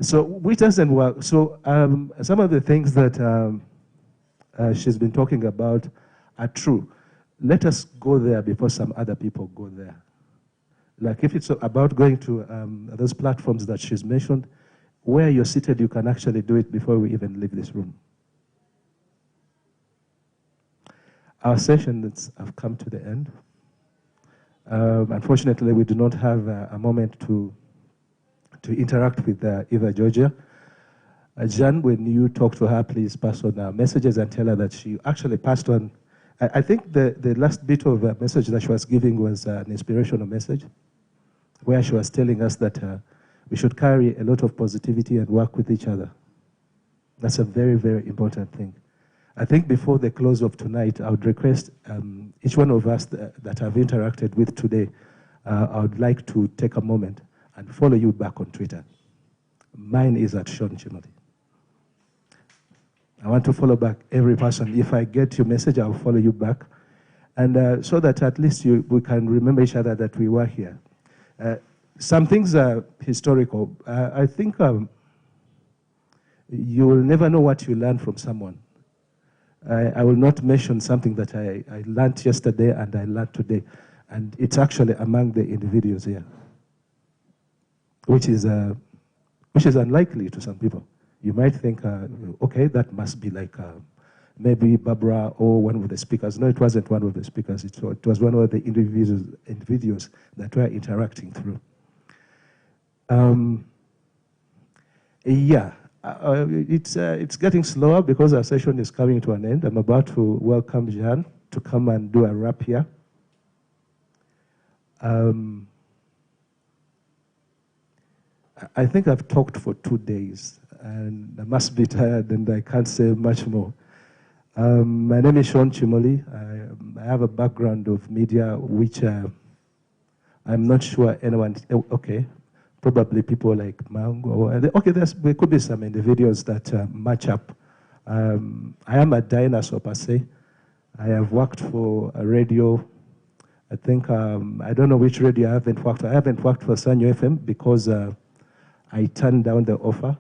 Speaker 3: So, which doesn't work. So, some of the things that she's been talking about are true. Let us go there before some other people go there. Like if it's about going to those platforms that she's mentioned, where you're seated, you can actually do it before we even leave this room. Our sessions have come to the end. Unfortunately, we do not have a moment to interact with Eva Georgia. Jan, when you talk to her, please pass on messages and tell her that she actually passed on. I think the last bit of a message that she was giving was an inspirational message, where she was telling us that we should carry a lot of positivity and work with each other. That's a very, very important thing. I think before the close of tonight, I would request each one of us that I've interacted with today, I would like to take a moment and follow you back on Twitter. Mine is at Sean Chimoli. I want to follow back every person. If I get your message, I'll follow you back. And so that at least we can remember each other that we were here. Some things are historical. I think you will never know what you learn from someone. I will not mention something that I learned yesterday and I learned today. And it's actually among the individuals here, which is unlikely to some people. You might think, okay, that must be like maybe Barbara or one of the speakers. No, it wasn't one of the speakers. It was one of the individuals that were interacting through. Yeah, it's getting slower because our session is coming to an end. I'm about to welcome Jan to come and do a wrap here. I think I've talked for 2 days, and I must be tired, and I can't say much more. My name is Sean Chimoli. I have a background of media, which I'm not sure anyone, okay, probably people like Mango. Okay, there could be some individuals that match up. I am a dinosaur per se. I have worked for a radio. I think, I don't know which radio I haven't worked for. I haven't worked for Sanyo FM because I turned down the offer.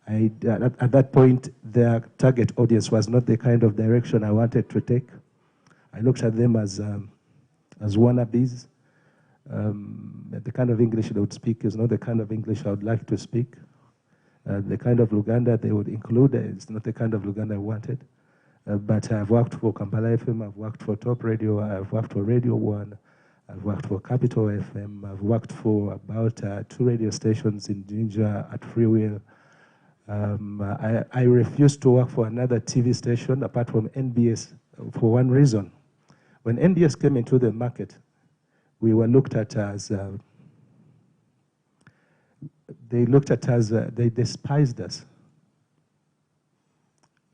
Speaker 3: At that point, their target audience was not the kind of direction I wanted to take. I looked at them as wannabes. The kind of English they would speak is not the kind of English I would like to speak. The kind of Uganda they would include is not the kind of Uganda I wanted. But I've worked for Kampala FM, I've worked for Top Radio, I've worked for Radio 1, I've worked for Capital FM, I've worked for about 2 radio stations in Ginger at Freewill. I refused to work for another TV station apart from NBS for one reason. When NBS came into the market, we were looked at as, they despised us.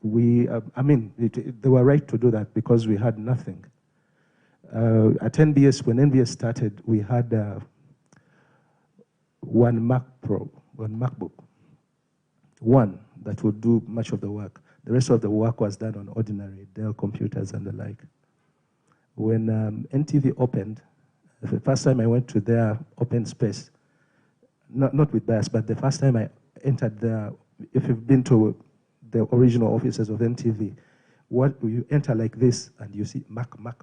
Speaker 3: I mean, they were right to do that because we had nothing. At NBS, when NBS started, we had one MacBook, one that would do much of the work. The rest of the work was done on ordinary Dell computers and the like. When NTV opened, the first time I went to their open space, not with bias, but the first time I entered there, if you've been to the original offices of MTV, what you enter like this and you see Mac. I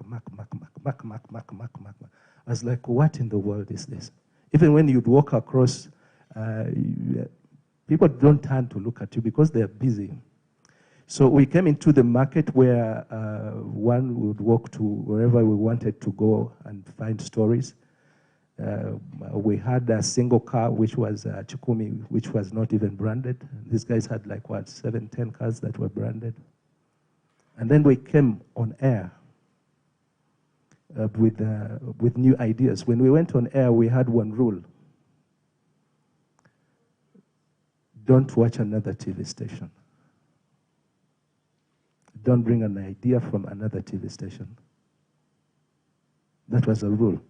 Speaker 3: was like, what in the world is this? Even when you'd walk across, people don't turn to look at you because they're busy. So we came into the market where one would walk to wherever we wanted to go and find stories. We had a single car, which was Chikumi, which was not even branded. These guys had like, what, 7, 10 cars that were branded. And then we came on air with new ideas. When we went on air, we had one rule. Don't watch another TV station. Don't bring an idea from another TV station. That was a rule.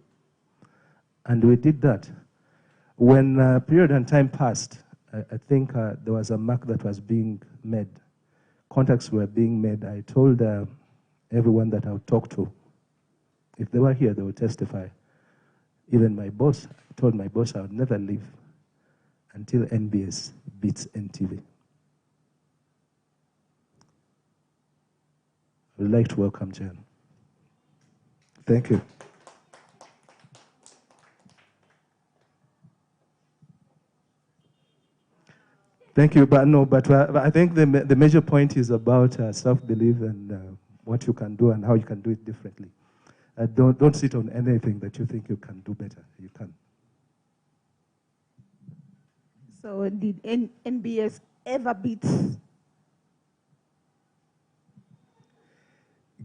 Speaker 3: And we did that. When period and time passed, I think there was a mark that was being made. Contacts were being made. I told everyone that I would talk to, if they were here, they would testify. Even my boss, I told my boss I would never leave until NBS beats NTV. I would like to welcome Jan. Thank you. Thank you, but I think the major point is about self-belief and what you can do and how you can do it differently. Don't sit on anything that you think you can do better. You can.
Speaker 8: So did NBS ever beat?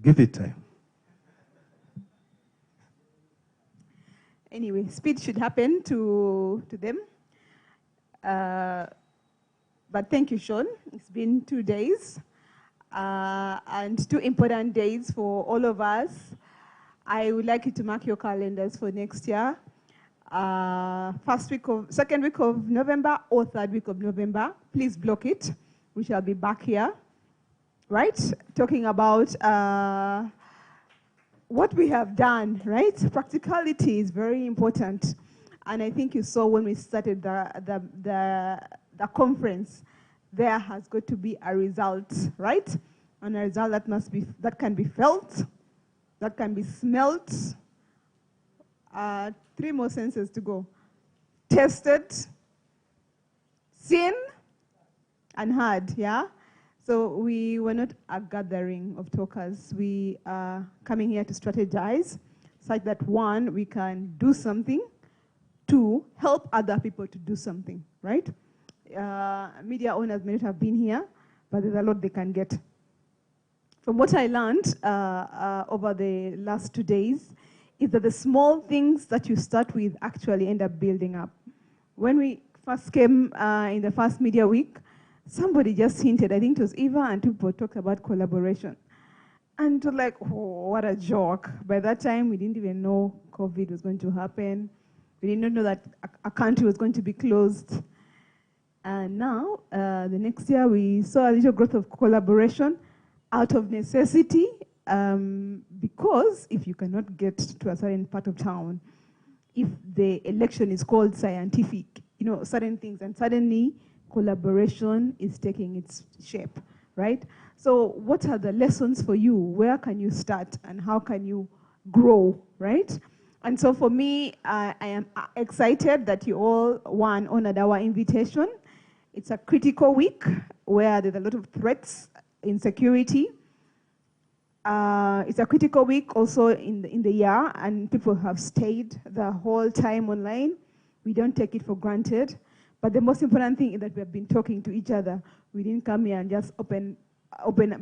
Speaker 3: Give it time.
Speaker 8: Anyway, speed should happen to them. But thank you, Sean. It's been 2 days and 2 important days for all of us. I would like you to mark your calendars for next year. Second week of November or 3rd week of November. Please block it. We shall be back here. right? Talking about what we have done, right? Practicality is very important. And I think you saw when we started the conference, there has got to be a result, right? And a result that can be felt, that can be smelt. 3 more senses to go. Tested, seen, and heard, yeah? So we were not a gathering of talkers. We are coming here to strategize such that 1, we can do something, 2, help other people to do something, right? Media owners may not have been here, but there's a lot they can get. From what I learned over the last 2 days is that the small things that you start with actually end up building up. When we first came in the first media week, somebody just hinted, I think it was Eva, and people talked about collaboration. And like, oh, what a joke. By that time, we didn't even know COVID was going to happen. We did not know that a country was going to be closed. And now, the next year, we saw a little growth of collaboration out of necessity, because if you cannot get to a certain part of town, if the election is called scientific, you know, certain things, and suddenly collaboration is taking its shape, right? So what are the lessons for you? Where can you start and how can you grow, right? And so for me, I am excited that you all, honored our invitation. It's a critical week where there's a lot of threats, insecurity. It's a critical week also in the year, and people have stayed the whole time online. We don't take it for granted. But the most important thing is that we have been talking to each other. We didn't come here and just open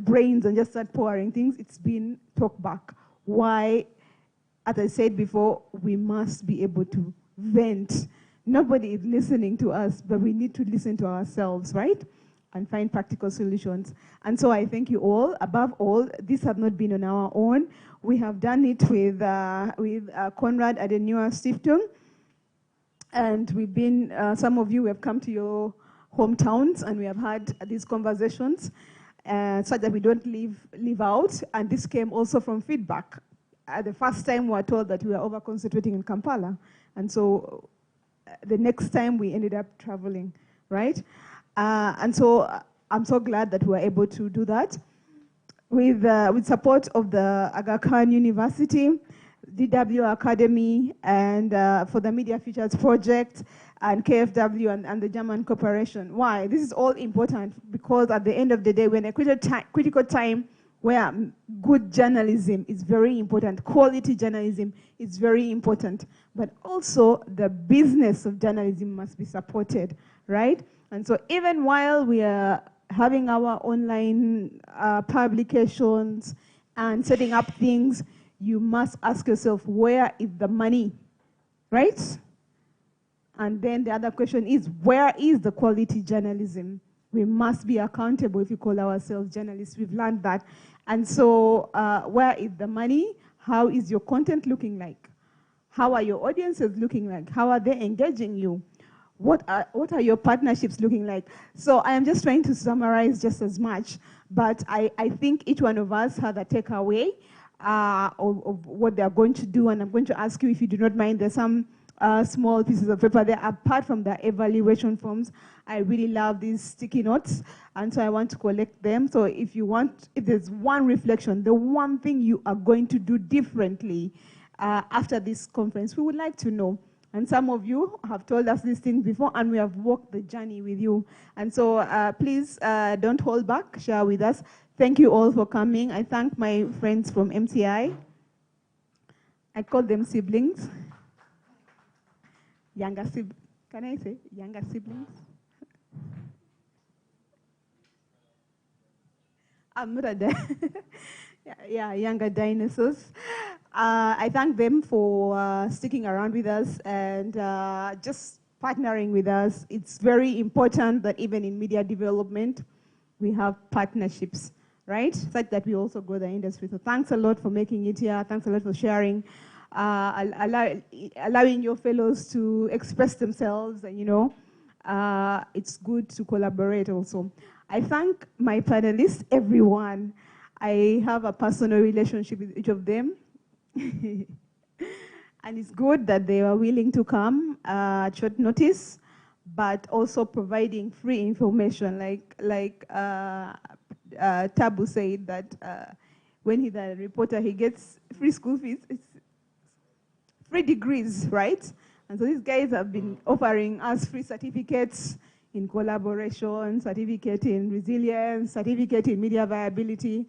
Speaker 8: brains and just start pouring things. It's been talk back. Why, as I said before, we must be able to vent. Nobody is listening to us, but we need to listen to ourselves, right? And find practical solutions. And so I thank you all. Above all, this has not been on our own. We have done it with Konrad Adenauer Stiftung. And we've been, some of you have come to your hometowns and we have had these conversations such that we don't leave out. And this came also from feedback. The first time we were told that we were over-concentrating in Kampala. And so the next time we ended up traveling, right? And so I'm so glad that we were able to do that. With support of the Aga Khan University, DW Academy, and for the Media Futures Project, and KFW and the German Corporation. Why? This is all important because at the end of the day, we're in a critical time where good journalism is very important, quality journalism is very important, but also the business of journalism must be supported, right? And so even while we are having our online publications and setting up things, you must ask yourself, where is the money, right? And then the other question is, where is the quality journalism? We must be accountable if we call ourselves journalists. We've learned that. And so where is the money? How is your content looking like? How are your audiences looking like? How are they engaging you? What are your partnerships looking like? So I am just trying to summarize just as much, but I think each one of us has a takeaway of what they are going to do, and I'm going to ask you, if you do not mind, there's some small pieces of paper there apart from the evaluation forms. I really love these sticky notes, and so I want to collect them. So if there's one reflection, the one thing you are going to do differently after this conference, we would like to know. And some of you have told us these things before, and we have walked the journey with you. And so please don't hold back, share with us. Thank you all for coming. I thank my friends from MTI. I call them siblings. Younger siblings. Can I say younger siblings? I'm not yeah, younger dinosaurs. I thank them for sticking around with us and just partnering with us. It's very important that even in media development, we have partnerships, right? Such that we also grow the industry. So thanks a lot for making it here. Thanks a lot for sharing, allowing your fellows to express themselves. And, you know, it's good to collaborate also. I thank my panelists, everyone. I have a personal relationship with each of them. And it's good that they were willing to come at short notice, but also providing free information. Like Tabu said that when he's a reporter, he gets free school fees. It's free degrees, right? And so these guys have been offering us free certificates in collaboration, certificate in resilience, certificate in media viability.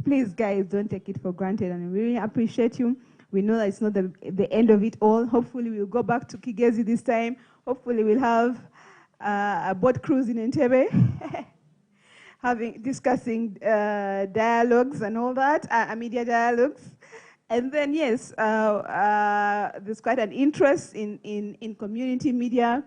Speaker 8: Please, guys, don't take it for granted, and we really appreciate you. We know that it's not the end of it all. Hopefully, we'll go back to Kigezi this time. Hopefully, we'll have a boat cruise in Entebbe, discussing dialogues and all that, media dialogues. And then, yes, there's quite an interest in community media.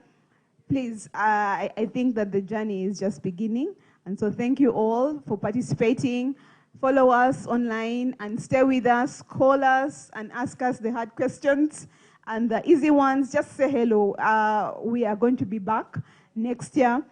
Speaker 8: Please, I think that the journey is just beginning. And so thank you all for participating. Follow us online and stay with us. Call us and ask us the hard questions. And the easy ones, just say hello. We are going to be back next year.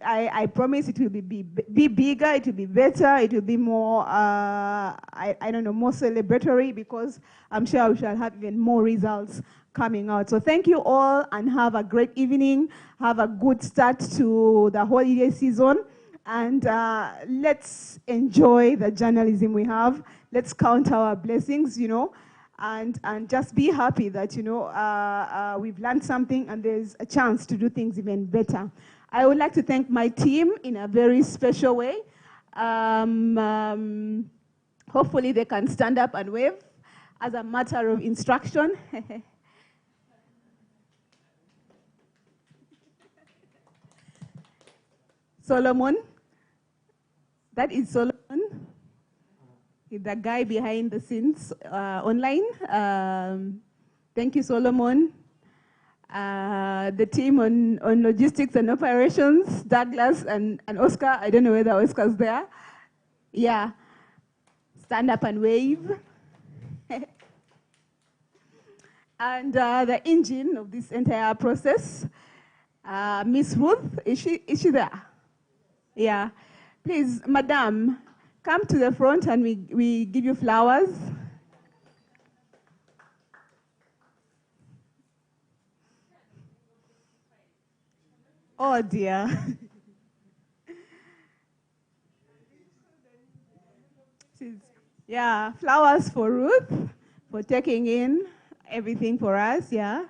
Speaker 8: I promise it will be bigger, it will be better, it will be more, I don't know, more celebratory, because I'm sure we shall have even more results coming out. So thank you all and have a great evening. Have a good start to the holiday season. And let's enjoy the journalism we have. Let's count our blessings, you know, and just be happy that, you know, we've learned something and there's a chance to do things even better. I would like to thank my team in a very special way. Hopefully they can stand up and wave as a matter of instruction. Solomon, that is Solomon. He's the guy behind the scenes online. Thank you, Solomon. The team on logistics and operations, Douglas and Oscar. I don't know whether Oscar's there. Yeah. Stand up and wave. And the engine of this entire process, Miss Ruth, is she there? Yeah. Please, Madam, come to the front and we give you flowers. Oh dear. Yeah, flowers for Ruth, for taking in everything for us, yeah.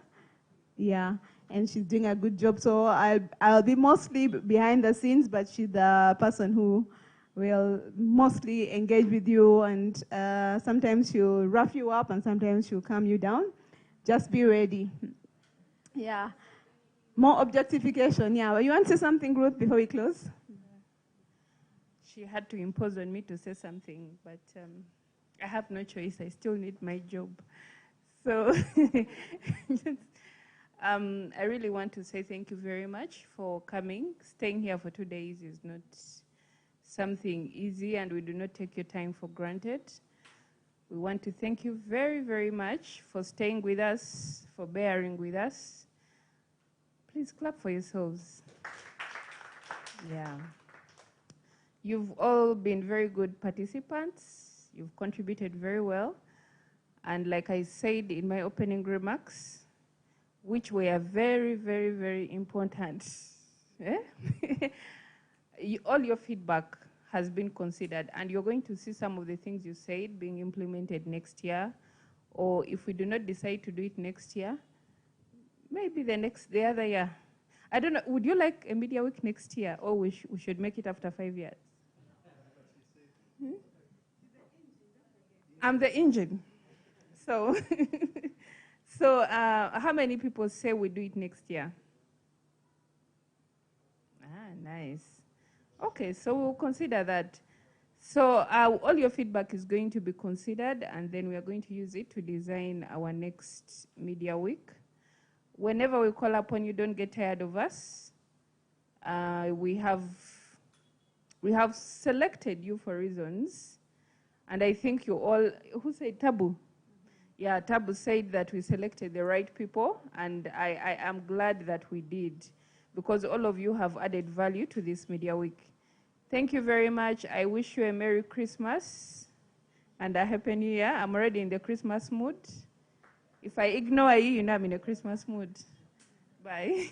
Speaker 8: Yeah, and she's doing a good job. So I'll be mostly behind the scenes, but she's the person who will mostly engage with you, and sometimes she'll rough you up and sometimes she'll calm you down. Just be ready. Yeah. More objectification, yeah. You want to say something, Ruth, before we close?
Speaker 9: She had to impose on me to say something, but I have no choice. I still need my job. So I really want to say thank you very much for coming. Staying here for 2 days is not something easy, and we do not take your time for granted. We want to thank you very, very much for staying with us, for bearing with us. Please clap for yourselves. Yeah. You've all been very good participants. You've contributed very well. And like I said in my opening remarks, which were very, very, very important, all your feedback has been considered, and you're going to see some of the things you said being implemented next year, or if we do not decide to do it next year, maybe the other year. I don't know, would you like a media week next year, or we should make it after 5 years? I'm the engine. So, how many people say we do it next year? Ah, nice. Okay, so we'll consider that. So all your feedback is going to be considered, and then we are going to use it to design our next media week. Whenever we call upon you, don't get tired of us. We have selected you for reasons, and I think you all, who said Tabu? Yeah, Tabu said that we selected the right people, and I am glad that we did, because all of you have added value to this media week. Thank you very much. I wish you a Merry Christmas and a Happy New Year. I'm already in the Christmas mood. If I ignore you, you know I'm in a Christmas mood. Bye.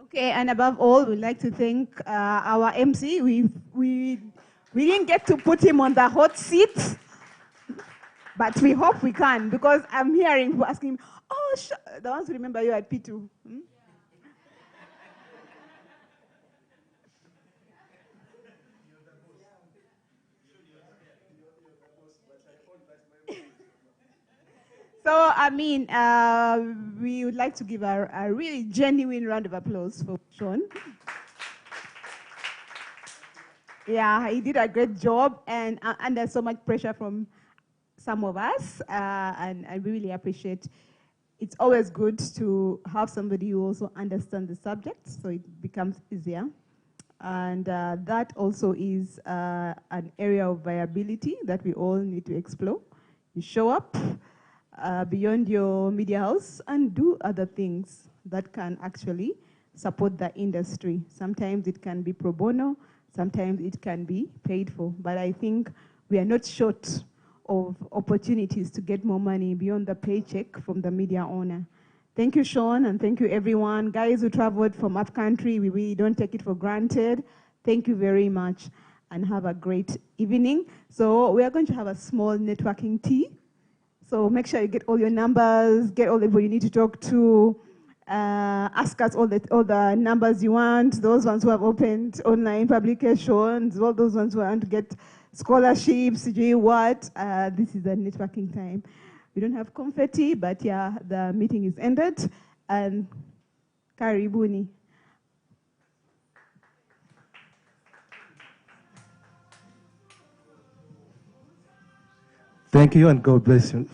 Speaker 8: Okay, and above all, we'd like to thank our MC. We didn't get to put him on the hot seat, but we hope we can, because I'm hearing people asking him, oh, the ones who remember you at P2. So, I mean, we would like to give a really genuine round of applause for Sean. Yeah, he did a great job, and under so much pressure from some of us, and I really appreciate. It's always good to have somebody who also understands the subject, so it becomes easier. And that also is an area of viability that we all need to explore. You show up beyond your media house and do other things that can actually support the industry. Sometimes it can be pro bono, sometimes it can be paid for, but I think we are not short of opportunities to get more money beyond the paycheck from the media owner. Thank you, Sean, and thank you, everyone. Guys who traveled from up country, we really don't take it for granted. Thank you very much, and have a great evening. So we are going to have a small networking tea. So make sure you get all your numbers, get all the people you need to talk to, ask us all the numbers you want, those ones who have opened online publications, all those ones who want to get scholarships, what. This is the networking time. We don't have confetti, but yeah, the meeting is ended. And karibuni.
Speaker 3: Thank you and God bless you.